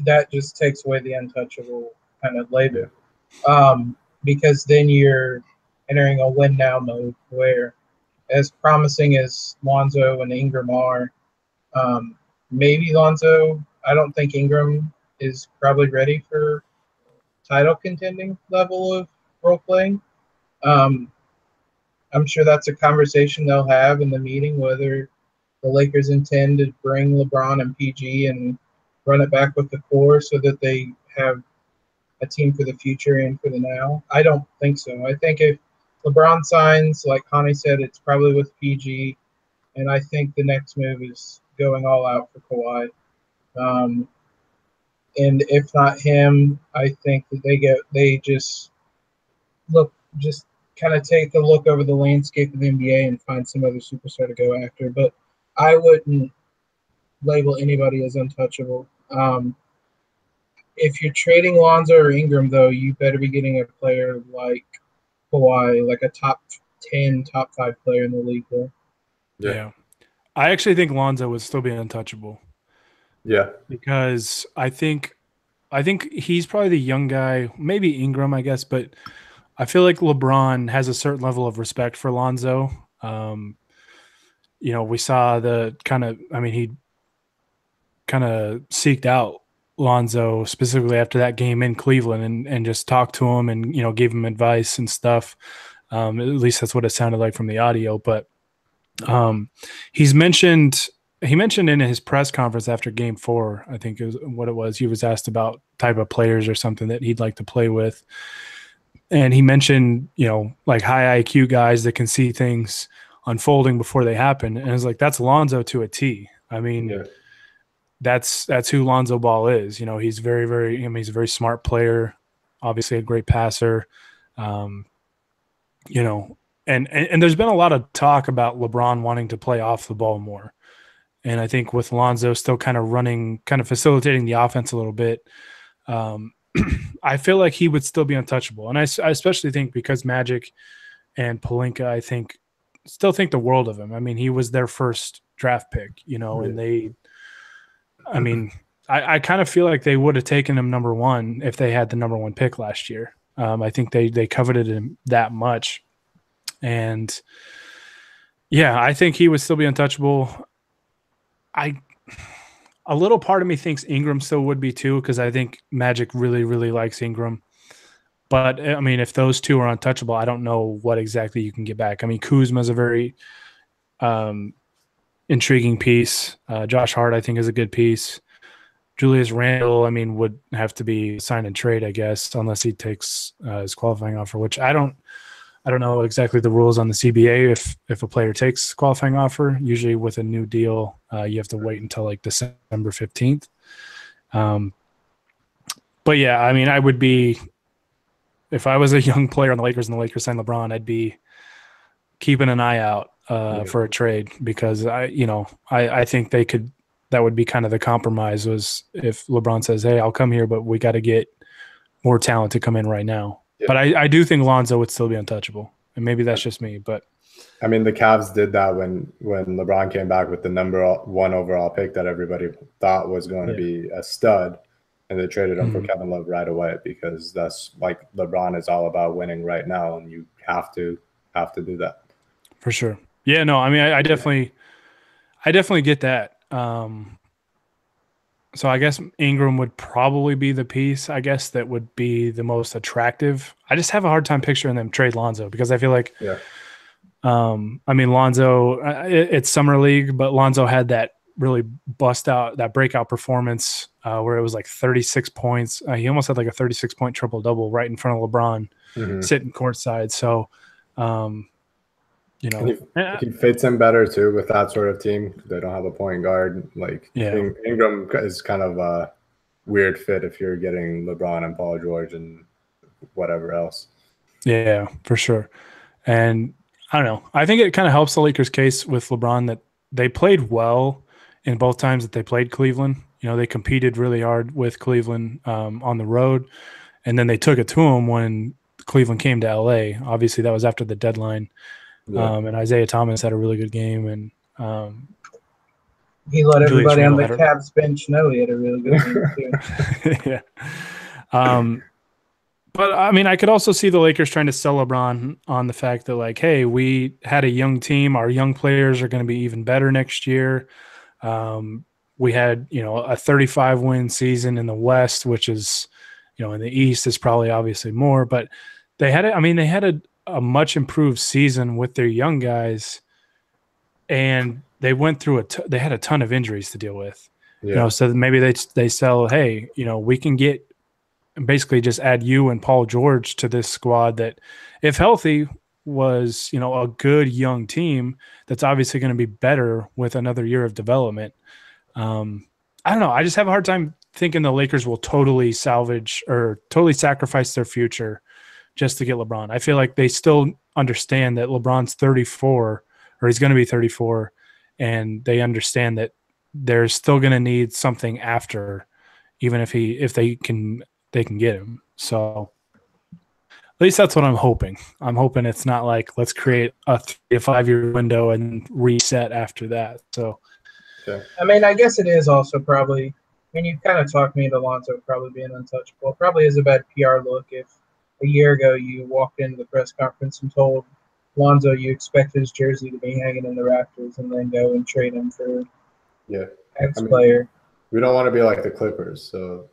Speaker 3: that just takes away the untouchable kind of label. Because then you're entering a win now mode where, as promising as Lonzo and Ingram are, maybe Lonzo, I don't think Ingram is probably ready for title contending level of role playing. I'm sure that's a conversation they'll have in the meeting, whether the Lakers intend to bring LeBron and PG and run it back with the core so that they have a team for the future and for the now. I don't think so. I think if LeBron signs, like Connie said, it's probably with PG, and I think the next move is going all out for Kawhi. And if not him, I think that they just kind of take a look over the landscape of the NBA and find some other superstar to go after. But I wouldn't label anybody as untouchable. If you're trading Lonzo or Ingram, though, you better be getting a player like Kawhi, like a top 10, top 5 player in the league. Though.
Speaker 1: Yeah. I actually think Lonzo would still be untouchable.
Speaker 2: Yeah.
Speaker 1: Because I think he's probably the young guy, maybe Ingram, I guess, but I feel like LeBron has a certain level of respect for Lonzo. We saw the he kind of seeked out Lonzo specifically after that game in Cleveland and just talked to him and, gave him advice and stuff. At least that's what it sounded like from the audio. But he mentioned in his press conference after game 4, I think is what it was. He was asked about type of players or something that he'd like to play with. And he mentioned, like high IQ guys that can see things unfolding before they happen. And it's like, that's Lonzo to a T. I mean,
Speaker 2: Yeah.
Speaker 1: That's who Lonzo Ball is. He's very, very, he's a very smart player, obviously a great passer. And there's been a lot of talk about LeBron wanting to play off the ball more. And I think with Lonzo still kind of facilitating the offense a little bit, I feel like he would still be untouchable. And I especially think because Magic and Pelinka, I still think the world of him. I mean, he was their first draft pick, and I kind of feel like they would have taken him number 1 if they had the number 1 pick last year. I think they coveted him that much. And yeah, I think he would still be untouchable. A little part of me thinks Ingram still would be too, because I think Magic really, really likes Ingram. But I mean, if those two are untouchable, I don't know what exactly you can get back. I mean, Kuzma's a very intriguing piece. Josh Hart, I think, is a good piece. Julius Randle, would have to be sign and trade, I guess, unless he takes his qualifying offer, which I don't know exactly the rules on the CBA. If a player takes qualifying offer, usually with a new deal, you have to wait until like December 15th. But yeah, I would be, if I was a young player on the Lakers and the Lakers signed LeBron, I'd be keeping an eye out for a trade, because I think that would be kind of the compromise, was if LeBron says, hey, I'll come here, but we got to get more talent to come in right now. Yeah. But I do think Lonzo would still be untouchable, and maybe that's just me. But
Speaker 2: the Cavs did that when LeBron came back with the number 1 overall pick that everybody thought was going to be a stud, and they traded him for Kevin Love right away, because that's like LeBron is all about winning right now, and you have to do that.
Speaker 1: For sure. Yeah. No. I definitely get that. So I guess Ingram would probably be the piece, I guess, that would be the most attractive. I just have a hard time picturing them trade Lonzo, because I feel like, Lonzo, it's summer league, but Lonzo had that really that breakout performance where it was like 36 points. He almost had like a 36-point triple-double right in front of LeBron sitting courtside. So,
Speaker 2: he fits in better too with that sort of team. They don't have a point guard. Ingram is kind of a weird fit if you're getting LeBron and Paul George and whatever else.
Speaker 1: Yeah, for sure. And I don't know. I think it kind of helps the Lakers' case with LeBron that they played well in both times that they played Cleveland. They competed really hard with Cleveland on the road, and then they took it to them when Cleveland came to LA. Obviously, that was after the deadline. Yeah. And Isaiah Thomas had a really good game, and
Speaker 3: he let everybody on the Cavs bench know he had a really good game too.
Speaker 1: Yeah. But I could also see the Lakers trying to sell LeBron on the fact that, like, hey, we had a young team. Our young players are going to be even better next year. We had, a 35-win season in the West, which is, in the East is probably obviously more, but they had a much improved season with their young guys, and they went through they had a ton of injuries to deal with. Yeah. So maybe they sell, hey, we can get basically just add you and Paul George to this squad that, if healthy, was a good young team that's obviously going to be better with another year of development. I don't know. I just have a hard time thinking the Lakers will totally salvage or totally sacrifice their future just to get LeBron. I feel like they still understand that LeBron's 34, or he's going to be 34, and they understand that they're still going to need something after, even if they can get him. So at least that's what I'm hoping. I'm hoping it's not like, let's create a 3 to 5 year window and reset after that. So,
Speaker 3: yeah. I guess it is also probably, you kind of talked me into Lonzo probably being untouchable. It probably is a bad PR look if a year ago you walked into the press conference and told Lonzo you expect his jersey to be hanging in the rafters and then go and trade him for X player.
Speaker 2: We don't want to be like the Clippers, so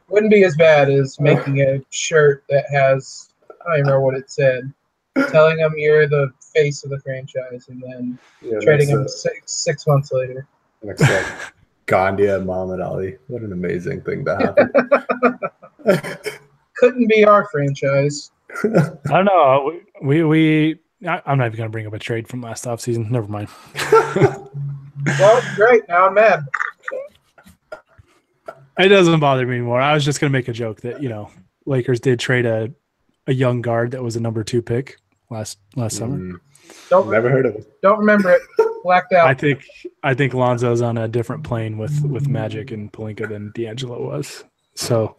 Speaker 3: wouldn't be as bad as making a shirt that has, I don't even remember what it said, telling them you're the face of the franchise and then trading them six months later.
Speaker 2: Next like Gandhi and Muhammad Ali. What an amazing thing to happen.
Speaker 3: Couldn't be our franchise.
Speaker 1: I don't know. I'm not even going to bring up a trade from last offseason. Never mind.
Speaker 3: Well, great. Now I'm mad.
Speaker 1: It doesn't bother me anymore. I was just going to make a joke that, Lakers did trade a young guard that was a number 2 pick last summer.
Speaker 2: Never heard of it.
Speaker 3: Don't remember it. Blacked out.
Speaker 1: I think Lonzo's on a different plane with Magic and Pelinka than D'Angelo was. So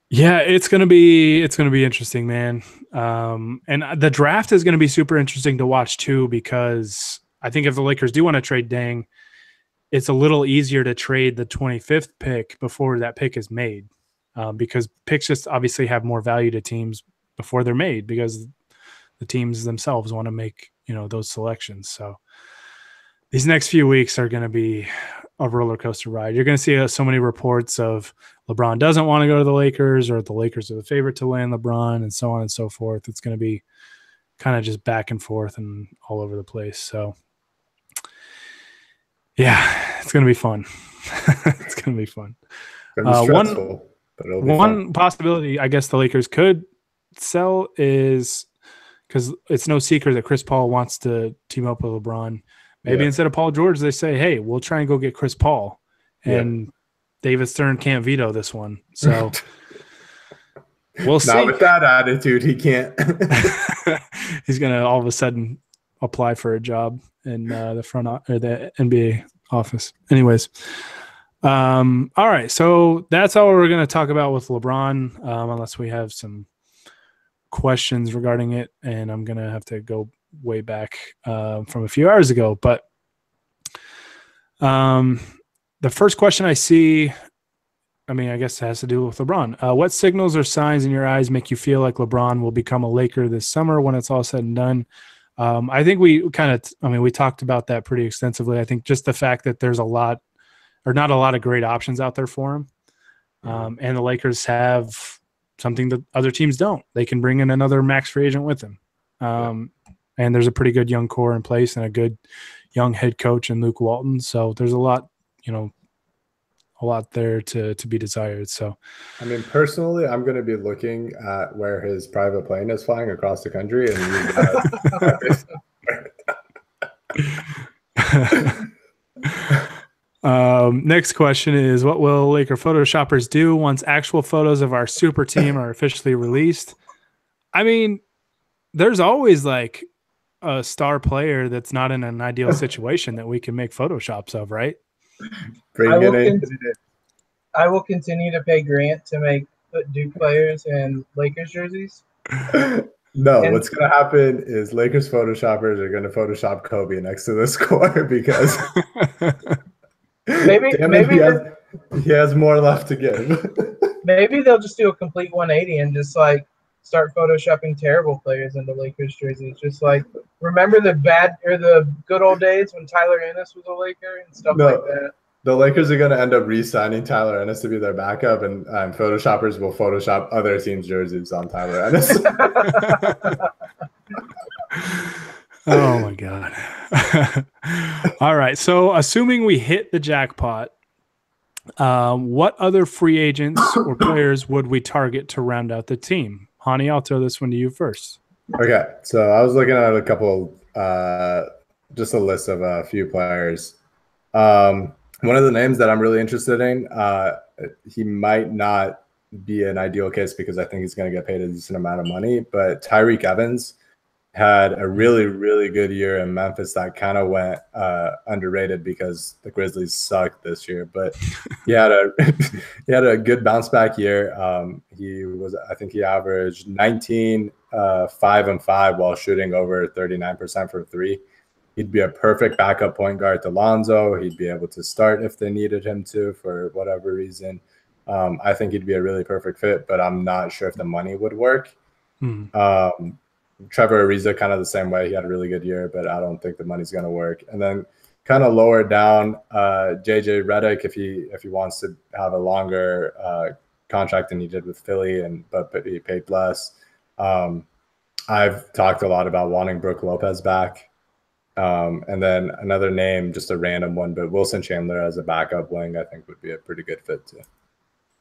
Speaker 1: yeah, it's gonna be interesting, man. And the draft is gonna be super interesting to watch too, because I think if the Lakers do want to trade Deng, it's a little easier to trade the 25th pick before that pick is made, because picks just obviously have more value to teams before they're made, because the teams themselves want to make those selections. So these next few weeks are going to be a roller coaster ride. You're going to see so many reports of LeBron doesn't want to go to the Lakers, or the Lakers are the favorite to land LeBron, and so on and so forth. It's going to be kind of just back and forth and all over the place. So yeah, it's going to be fun. It's going to be fun. One possibility I guess the Lakers could sell is, because it's no secret that Chris Paul wants to team up with LeBron. Maybe instead of Paul George, they say, hey, we'll try and go get Chris Paul. And David Stern can't veto this one. So we'll see.
Speaker 2: Not with that attitude, he can't.
Speaker 1: He's going to all of a sudden apply for a job in the NBA office. Anyways. All right. So that's all we're going to talk about with LeBron, unless we have some questions regarding it. And I'm going to have to go way back from a few hours ago. But the first question I see, I guess it has to do with LeBron. What signals or signs in your eyes make you feel like LeBron will become a Laker this summer when it's all said and done? I think we talked about that pretty extensively. I think just the fact that there's not a lot of great options out there for him. And the Lakers have something that other teams don't. They can bring in another max free agent with him. And there's a pretty good young core in place and a good young head coach in Luke Walton. So there's a lot there to be desired. So,
Speaker 2: personally, I'm going to be looking at where his private plane is flying across the country.
Speaker 1: And next question is, what will Laker Photoshoppers do once actual photos of our super team are officially released? There's always like a star player that's not in an ideal situation that we can make Photoshops of, right?
Speaker 3: I will continue to pay Grant to make Duke players and Lakers jerseys.
Speaker 2: What's going to happen is Lakers Photoshoppers are going to Photoshop Kobe next to the score because maybe he has more left to give.
Speaker 3: Maybe they'll just do a complete 180 and just like start photoshopping terrible players into Lakers jerseys. Just like remember the good old days when Tyler Ennis was a Laker and stuff like that.
Speaker 2: The Lakers are going to end up re-signing Tyler Ennis to be their backup, and Photoshoppers will Photoshop other teams' jerseys on Tyler Ennis.
Speaker 1: Oh, my God. All right. So assuming we hit the jackpot, what other free agents or players would we target to round out the team? Hani, I'll throw this one to you first.
Speaker 2: Okay. So I was looking at a couple, just a list of a few players. One of the names that I'm really interested in, he might not be an ideal case because I think he's going to get paid a decent amount of money, but Tyreke Evans had a really, really good year in Memphis that kind of went underrated because the Grizzlies sucked this year. But he had a good bounce back year. I think he averaged 19, 5 and 5 while shooting over 39% for three. He'd be a perfect backup point guard to Lonzo. He'd be able to start if they needed him to for whatever reason. I think he'd be a really perfect fit, but I'm not sure if the money would work. Trevor Ariza, kind of the same way. He had a really good year, but I don't think the money's going to work. And then kind of lower down, JJ Redick, if he wants to have a longer contract than he did with Philly, but he paid less. I've talked a lot about wanting Brook Lopez back. And then another name, just a random one, but Wilson Chandler as a backup wing, I think would be a pretty good fit too.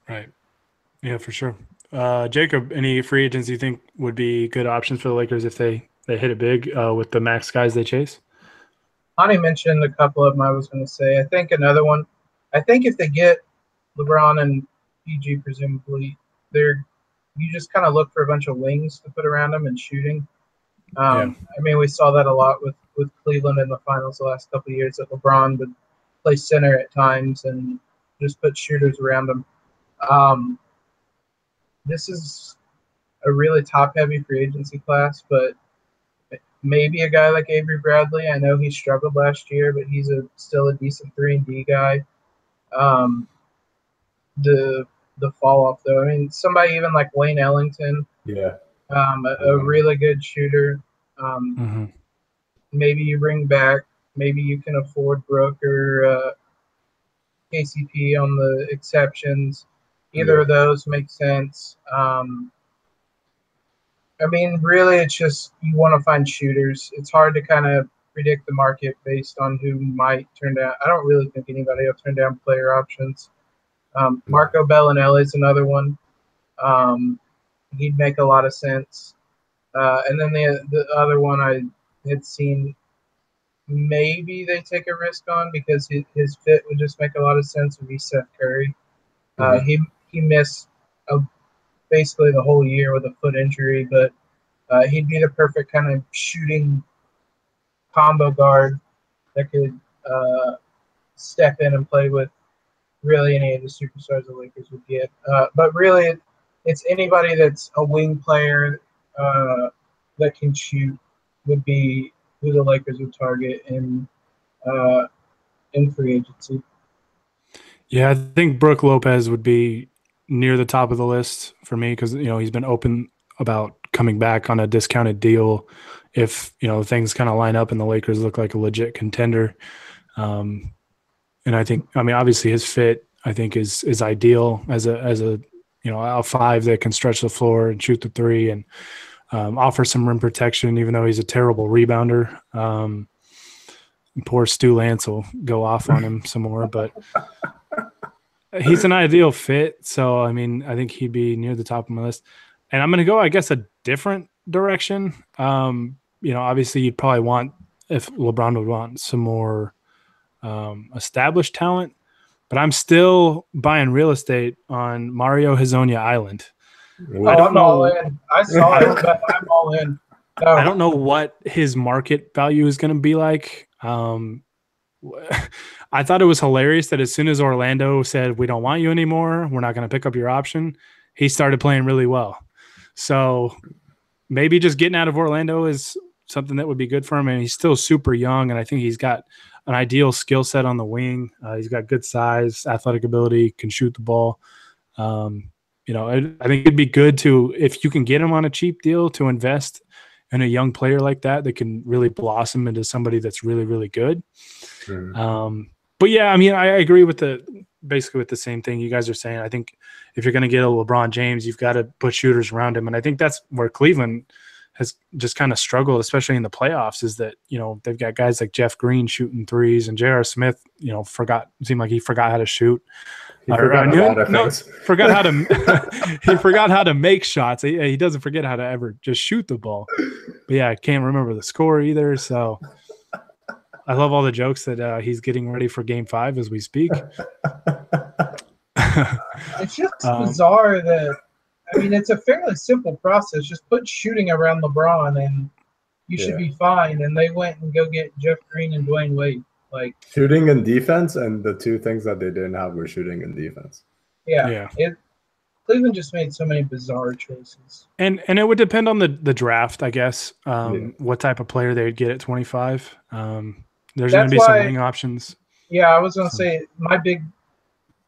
Speaker 1: Right. Yeah, for sure. Jacob, any free agents you think would be good options for the Lakers if they hit it big with the max guys they chase?
Speaker 3: Honey mentioned a couple of them I was going to say. I think another one, I think if they get LeBron and PG, presumably, you just kind of look for a bunch of wings to put around them and shooting. I mean, we saw that a lot with Cleveland in the finals the last couple of years, that LeBron would play center at times and just put shooters around him. This is a really top-heavy free agency class, but maybe a guy like Avery Bradley. I know he struggled last year, but he's still a decent 3-and-D guy. The fall off, though, I mean, somebody even like Wayne Ellington, a really good shooter. Maybe you bring back, maybe you can afford Brook or KCP on the exceptions. Either of those make sense. I mean, really, it's just you want to find shooters. It's hard to kind of predict the market based on who might turn down. I don't really think anybody will turn down player options. Marco Bellinelli is another one. He'd make a lot of sense. And then the other one I had seen, maybe they take a risk on because his fit would just make a lot of sense, would be Seth Curry. He missed basically the whole year with a foot injury, but he'd be the perfect kind of shooting combo guard that could step in and play with really any of the superstars the Lakers would get. But really, it's anybody that's a wing player that can shoot would be who the Lakers would target in free agency.
Speaker 1: Yeah, I think Brook Lopez would be near the top of the list for me because he's been open about coming back on a discounted deal if things kind of line up and the Lakers look like a legit contender. And I think, obviously his fit I think is ideal as a L5 that can stretch the floor and shoot the three and offer some rim protection, even though he's a terrible rebounder. Poor Stu Lance will go off on him some more, but he's an ideal fit. So, I think he'd be near the top of my list. And I'm going to go, I guess, a different direction. Obviously you'd probably want, if LeBron would want some more established talent, but I'm still buying real estate on Mario Hezonja Island.
Speaker 3: I'm all in. I saw it, but I'm all in. No.
Speaker 1: I don't know what his market value is going to be like. I thought it was hilarious that as soon as Orlando said, we don't want you anymore, we're not going to pick up your option, he started playing really well. So maybe just getting out of Orlando is something that would be good for him. And he's still super young, and I think he's got an ideal skill set on the wing. He's got good size, athletic ability, can shoot the ball. I think it'd be good if you can get him on a cheap deal, to invest in a young player like that can really blossom into somebody that's really, really good. But yeah, I agree with basically with the same thing you guys are saying. I think if you're going to get a LeBron James, you've got to put shooters around him. And I think that's where Cleveland has just kind of struggled, especially in the playoffs, is that, they've got guys like Jeff Green shooting threes, and J.R. Smith, seemed like he forgot how to shoot.
Speaker 2: He forgot
Speaker 1: how to make shots. He doesn't forget how to ever just shoot the ball. But yeah, I can't remember the score either. So I love all the jokes that he's getting ready for Game 5 as we speak.
Speaker 3: It's just bizarre that, it's a fairly simple process. Just put shooting around LeBron and you should be fine. And they went and go get Jeff Green and Dwayne Wade. Like
Speaker 2: shooting and defense, and the two things that they didn't have were shooting and defense.
Speaker 3: Yeah. Cleveland just made so many bizarre choices.
Speaker 1: And it would depend on the draft, I guess, what type of player they would get at 25. There's going to be some wing options.
Speaker 3: Yeah, I was going to say my big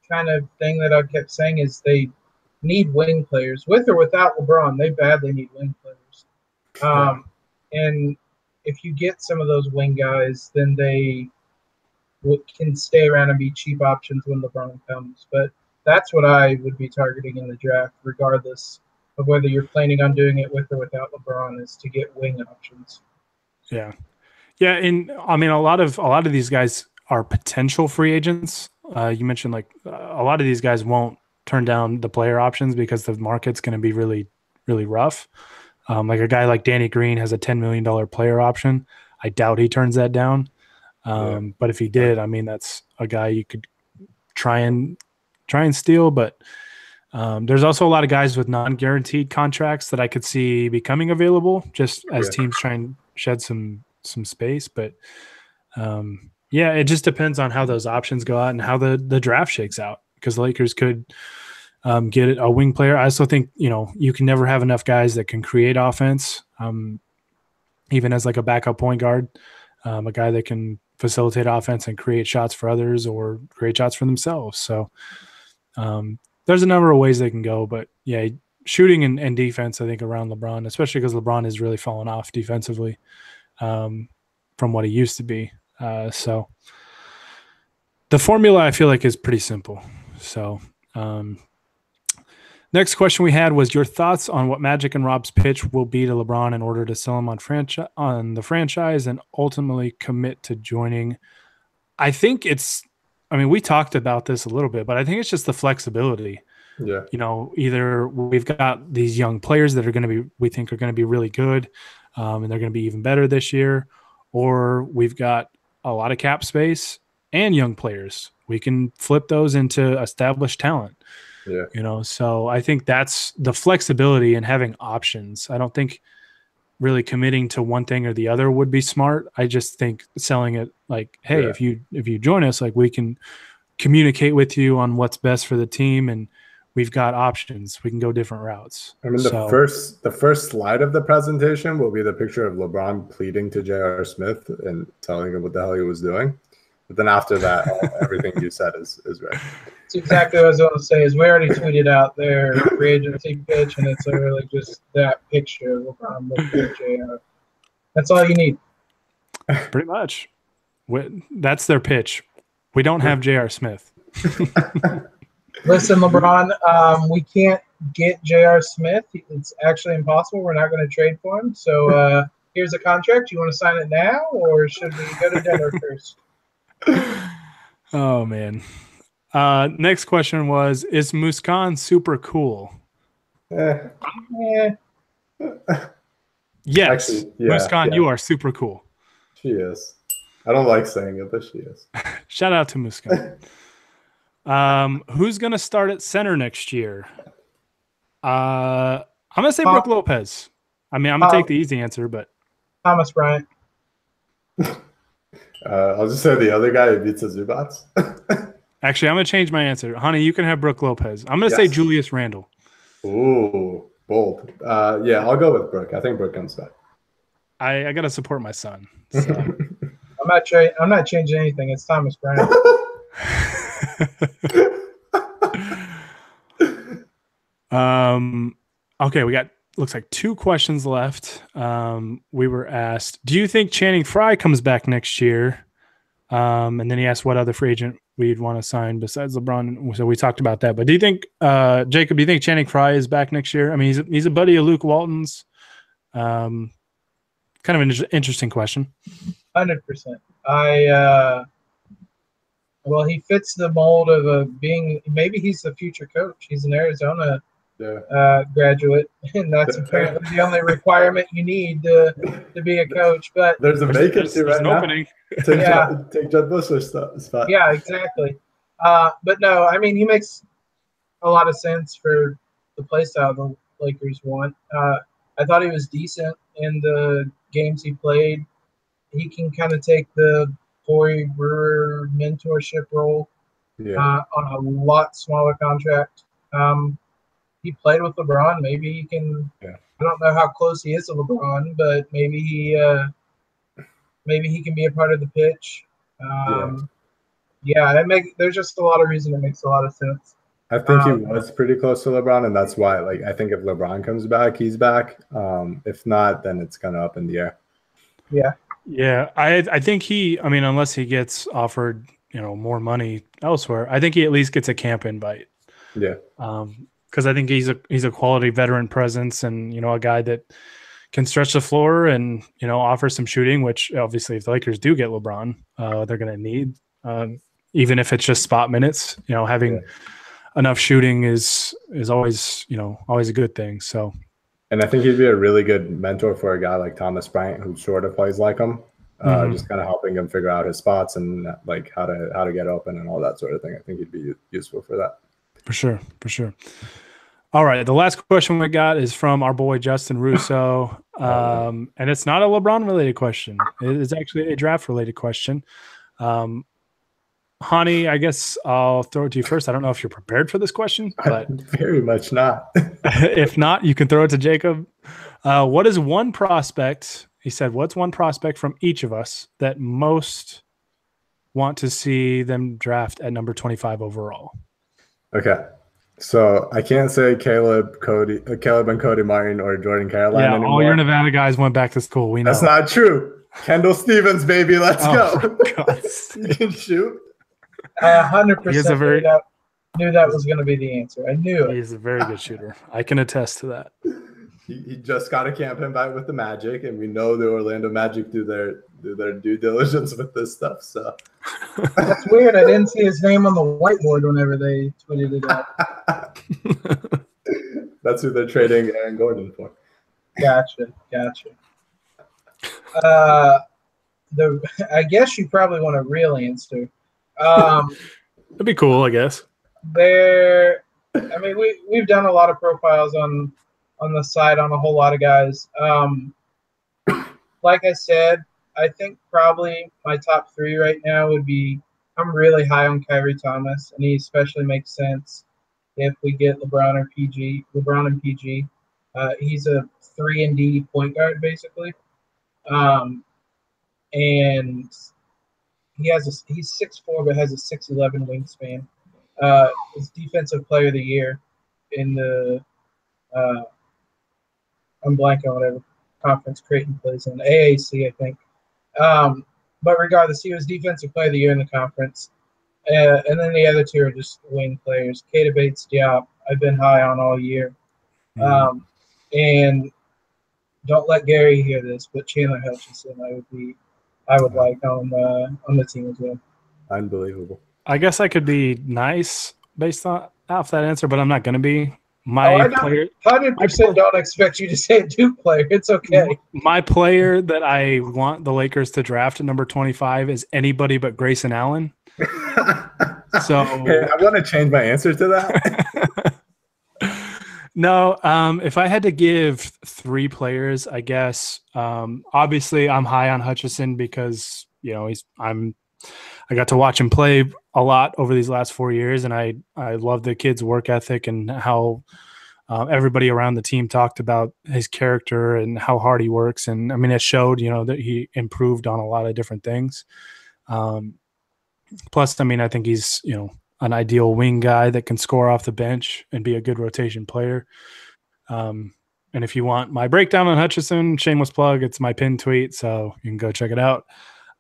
Speaker 3: kind of thing that I've kept saying is they need wing players. With or without LeBron, they badly need wing players. And if you get some of those wing guys, then they can stay around and be cheap options when LeBron comes. But that's what I would be targeting in the draft, regardless of whether you're planning on doing it with or without LeBron, is to get wing options.
Speaker 1: Yeah. Yeah, and I mean a lot of these guys are potential free agents. You mentioned like a lot of these guys won't turn down the player options because the market's going to be really, really rough. Like a guy like Danny Green has a $10 million player option. I doubt he turns that down. But if he did, I mean, that's a guy you could try and steal. But there's also a lot of guys with non-guaranteed contracts that I could see becoming available just as teams try and shed some space. But yeah, it just depends on how those options go out and how the draft shakes out, because the Lakers could get a wing player. I also think, you can never have enough guys that can create offense, even as like a backup point guard, a guy that can facilitate offense and create shots for others or create shots for themselves. So there's a number of ways they can go, but yeah, shooting and defense, I think, around LeBron, especially because LeBron has really fallen off defensively from what he used to be. So the formula, I feel like, is pretty simple. So next question we had was your thoughts on what Magic and Rob's pitch will be to LeBron in order to sell him on the franchise and ultimately commit to joining. I think we talked about this a little bit, but I think it's just the flexibility.
Speaker 2: Yeah.
Speaker 1: Either we've got these young players that we think are going to be really good, and they're going to be even better this year, or we've got a lot of cap space and young players. We can flip those into established talent. Yeah. So I think that's the flexibility and having options. I don't think really committing to one thing or the other would be smart. I just think selling it like, hey, if you join us, like, we can communicate with you on what's best for the team, and we've got options. We can go different routes.
Speaker 2: I mean, the first slide of the presentation will be the picture of LeBron pleading to J.R. Smith and telling him what the hell he was doing. But then after that, everything you said is right.
Speaker 3: That's exactly what I was going to say. Is we already tweeted out their free agency pitch, and it's literally just that picture of LeBron looking at JR. That's all you need.
Speaker 1: Pretty much. That's their pitch. We don't have J.R. Smith.
Speaker 3: Listen, LeBron, we can't get J.R. Smith. It's actually impossible. We're not going to trade for him. So here's a contract. You want to sign it now, or should we go to Denver first?
Speaker 1: Oh, man. Next question was, is Muskan super cool?
Speaker 3: Yeah.
Speaker 1: Yes.
Speaker 2: Actually,
Speaker 1: Muskan, you are super cool.
Speaker 2: She is. I don't like saying it, but she is.
Speaker 1: Shout out to Muskan. Who's going to start at center next year? I'm going to say Brook Lopez. I mean, I'm going to take the easy answer, but
Speaker 3: Thomas Bryant.
Speaker 2: I'll just say the other guy who beats the Zubats.
Speaker 1: Actually, I'm going to change my answer. Honey, you can have Brook Lopez. I'm going to say Julius Randle.
Speaker 2: Ooh, bold. Yeah, I'll go with Brook. I think Brook comes back.
Speaker 1: I got to support my son. So.
Speaker 3: I'm not changing anything. It's Thomas Bryant.
Speaker 1: Okay, we got, looks like 2 questions left. We were asked, do you think Channing Frye comes back next year? And then he asked what other free agent we'd want to sign besides LeBron. So we talked about that. But do you think, Jacob, do you think Channing Frye is back next year? I mean, he's a buddy of Luke Walton's. Kind of an interesting question.
Speaker 3: 100%. Well, he fits the mold of maybe he's the future coach. He's an Arizona graduate, and that's apparently the only requirement you need to be a coach. But
Speaker 2: there's a vacancy right now. Opening. Take Jud Bush's spot.
Speaker 3: Yeah, exactly. But no, I mean, he makes a lot of sense for the play style the Lakers want. I thought he was decent in the games he played. He can kind of take the Corey Brewer mentorship role on a lot smaller contract. He played with LeBron. Maybe he can. Yeah. I don't know how close he is to LeBron, but maybe he can be a part of the pitch. Yeah, there's just a lot of reason it makes a lot of sense.
Speaker 2: I think he was pretty close to LeBron, and that's why, like, I think if LeBron comes back, he's back. If not, then it's kind of up in the air.
Speaker 3: Yeah.
Speaker 1: Yeah, I think I mean, unless he gets offered, more money elsewhere, I think he at least gets a camp invite.
Speaker 2: Yeah.
Speaker 1: Because I think he's a quality veteran presence, and a guy that can stretch the floor and offer some shooting. Which obviously, if the Lakers do get LeBron, they're going to need, even if it's just spot minutes. Having enough shooting is always always a good thing. So.
Speaker 2: And I think he'd be a really good mentor for a guy like Thomas Bryant, who sort of plays like him, just kind of helping him figure out his spots and like how to get open and all that sort of thing. I think he'd be useful for that.
Speaker 1: For sure. All right, the last question we got is from our boy Justin Russo, and it's not a LeBron-related question. It is actually a draft-related question. Hani, I guess I'll throw it to you first. I don't know if you're prepared for this question, but
Speaker 2: very much not.
Speaker 1: If not, you can throw it to Jacob. What is one prospect? He said, "What's one prospect from each of us that most want to see them draft at number 25 overall?"
Speaker 2: Okay, so I can't say Caleb and Cody Martin or Jordan Caroline anymore.
Speaker 1: All your Nevada guys went back to school. We know
Speaker 2: that's not true. Kendall Stevens, baby, let's go.
Speaker 1: You
Speaker 2: can shoot.
Speaker 3: I 100% knew that was going to be the answer. I knew it.
Speaker 1: He's a very good shooter. I can attest to that.
Speaker 2: He just got a camp invite with the Magic, and we know the Orlando Magic do their due diligence with this stuff. So
Speaker 3: that's weird. I didn't see his name on the whiteboard whenever they tweeted it out.
Speaker 2: That's who they're trading Aaron Gordon for.
Speaker 3: Gotcha. I guess you probably want a real answer.
Speaker 1: That'd be cool, I guess.
Speaker 3: We've done a lot of profiles on the site on a whole lot of guys. Like I said, I think probably my top three right now would be, I'm really high on Kyrie Thomas, and he especially makes sense if we get LeBron and PG. He's a 3-and-D point guard, basically. And he's 6'4", but has a 6'11" wingspan. His defensive player of the year in the I'm blanking on whatever conference Creighton plays in, AAC, I think. But regardless, he was defensive player of the year in the conference. And then the other two are just wing players. Keita Bates-Diop, I've been high on all year. And don't let Gary hear this, but Chandler Hutchison, I would like on the team as well.
Speaker 2: Unbelievable.
Speaker 1: I guess I could be nice based off that answer, but I'm not going to be. My player,
Speaker 3: 100% don't expect you to say a Duke player. It's okay.
Speaker 1: My player that I want the Lakers to draft at number 25 is anybody but Grayson Allen. So
Speaker 2: hey, I want to change my answer to that.
Speaker 1: No, if I had to give three players, I guess obviously I'm high on Hutchison because I got to watch him play a lot over these last 4 years, and I love the kid's work ethic and how everybody around the team talked about his character and how hard he works. And I mean, it showed, that he improved on a lot of different things. Plus, I mean, I think he's, an ideal wing guy that can score off the bench and be a good rotation player. And if you want my breakdown on Hutchison, shameless plug, it's my pinned tweet, so you can go check it out.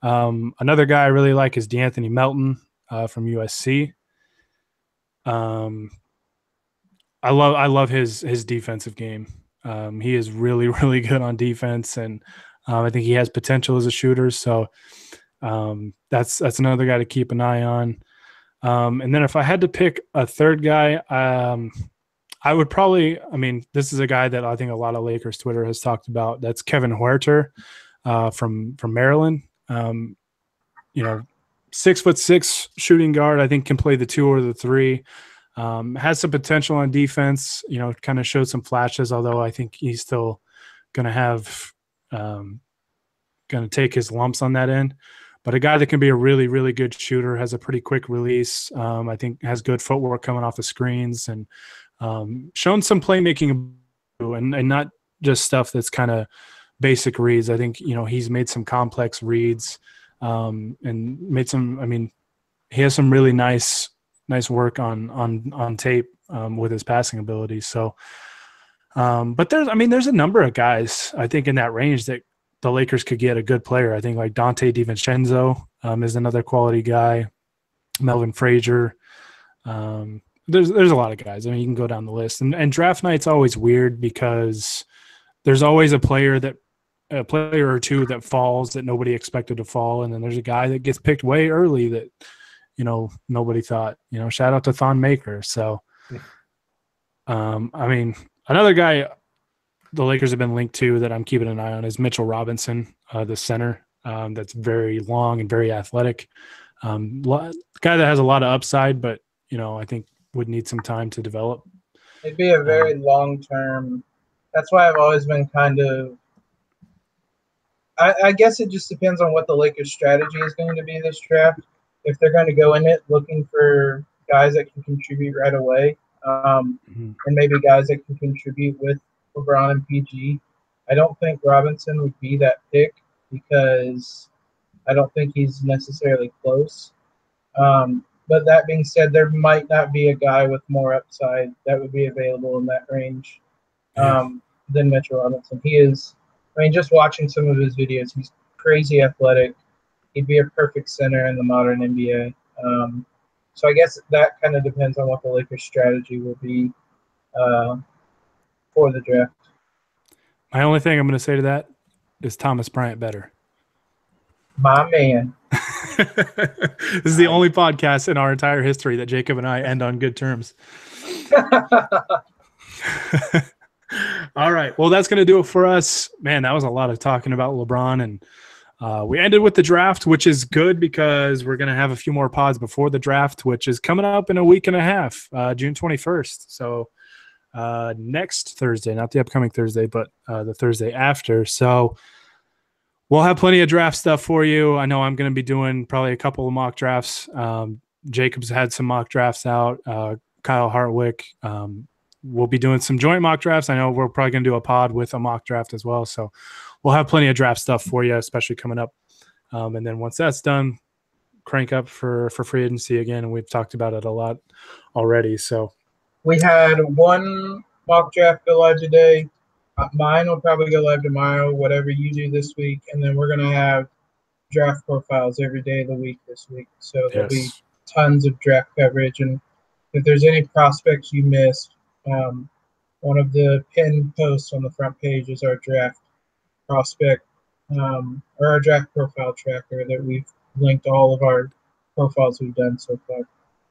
Speaker 1: Another guy I really like is DeAnthony Melton from USC. I love his defensive game. He is really, really good on defense, and I think he has potential as a shooter. So that's another guy to keep an eye on. And then if I had to pick a third guy, I would probably, this is a guy that I think a lot of Lakers Twitter has talked about. That's Kevin Huerter from Maryland. 6'6" shooting guard, I think can play the 2 or the 3. Has some potential on defense, kind of showed some flashes, although I think he's still going to take his lumps on that end. But a guy that can be a really, really good shooter, has a pretty quick release. I think has good footwork coming off the screens, and shown some playmaking and not just stuff that's kind of basic reads. I think, he's made some complex reads and made some, he has some really nice work on tape with his passing ability. So, but there's a number of guys I think in that range that the Lakers could get a good player. I think like Dante DiVincenzo is another quality guy. Melvin Frazier. There's a lot of guys. I mean, you can go down the list, and draft night's always weird because there's always a player or two that falls that nobody expected to fall, and then there's a guy that gets picked way early that nobody thought. Shout out to Thon Maker. So, I mean, another guy the Lakers have been linked to that I'm keeping an eye on is Mitchell Robinson, the center. That's very long and very athletic. Guy that has a lot of upside, but I think would need some time to develop.
Speaker 3: It'd be a very long-term. That's why I've always been kind of. I guess it just depends on what the Lakers' strategy is going to be this draft. If they're going to go in it looking for guys that can contribute right away, and maybe guys that can contribute with LeBron and PG, I don't think Robinson would be that pick because I don't think he's necessarily close. But that being said, there might not be a guy with more upside that would be available in that range than Mitchell Robinson. He is, just watching some of his videos, he's crazy athletic. He'd be a perfect center in the modern NBA. So I guess that kind of depends on what the Lakers' strategy will be for the draft.
Speaker 1: My only thing I'm going to say to that is Thomas Bryant better.
Speaker 3: My man.
Speaker 1: This is the only podcast in our entire history that Jacob and I end on good terms. All right. Well, that's going to do it for us. Man, that was a lot of talking about LeBron. And we ended with the draft, which is good because we're going to have a few more pods before the draft, which is coming up in a week and a half, June 21st. So next Thursday, not the upcoming Thursday, but the Thursday after. So we'll have plenty of draft stuff for you. I know I'm going to be doing probably a couple of mock drafts. Jacob's had some mock drafts out. Kyle Hartwick. We'll be doing some joint mock drafts. I know we're probably going to do a pod with a mock draft as well. So we'll have plenty of draft stuff for you, especially coming up. And then once that's done, crank up for free agency again. And we've talked about it a lot already. So
Speaker 3: we had one mock draft go live today. Mine will probably go live tomorrow, whatever you do this week. And then we're going to have draft profiles every day of the week this week. So there'll be tons of draft coverage. And if there's any prospects you missed, one of the pinned posts on the front page is our draft prospect or our draft profile tracker that we've linked all of our profiles we've done so far.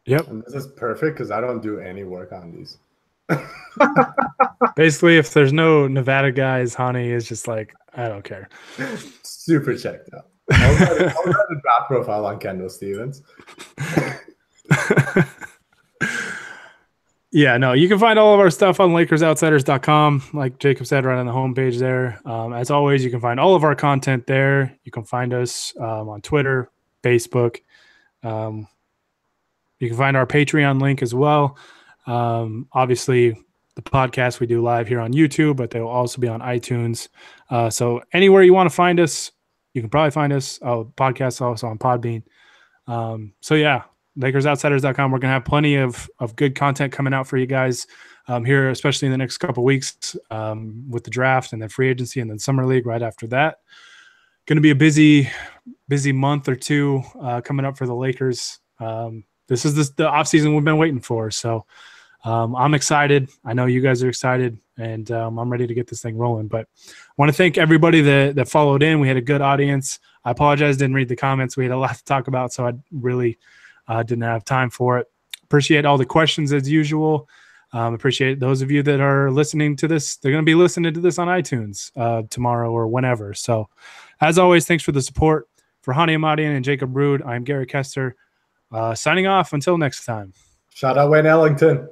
Speaker 1: Yep.
Speaker 2: And this is perfect because I don't do any work on these.
Speaker 1: Basically, if there's no Nevada guys, Hani is just like, I don't care.
Speaker 2: Super checked out. I'll write a draft profile on Kendall Stevens.
Speaker 1: Yeah, no, you can find all of our stuff on LakersOutsiders.com, like Jacob said, right on the homepage there. As always, you can find all of our content there. You can find us on Twitter, Facebook. You can find our Patreon link as well. Obviously, the podcast we do live here on YouTube, but they will also be on iTunes. So anywhere you want to find us, you can probably find us. Podcast also on Podbean. So yeah, LakersOutsiders.com. We're going to have plenty of good content coming out for you guys here, especially in the next couple of weeks with the draft and then free agency and then summer league right after that. Going to be a busy month or two coming up for the Lakers. This is the offseason we've been waiting for. So I'm excited. I know you guys are excited, and I'm ready to get this thing rolling. But I want to thank everybody that followed in. We had a good audience. I apologize, didn't read the comments. We had a lot to talk about, so I really didn't have time for it. Appreciate all the questions as usual. Appreciate those of you that are listening to this. They're going to be listening to this on iTunes tomorrow or whenever. So as always, thanks for the support. For Hani Amadian and Jacob Rude, I'm Gary Kester. Signing off until next time.
Speaker 2: Shout out Wayne Ellington.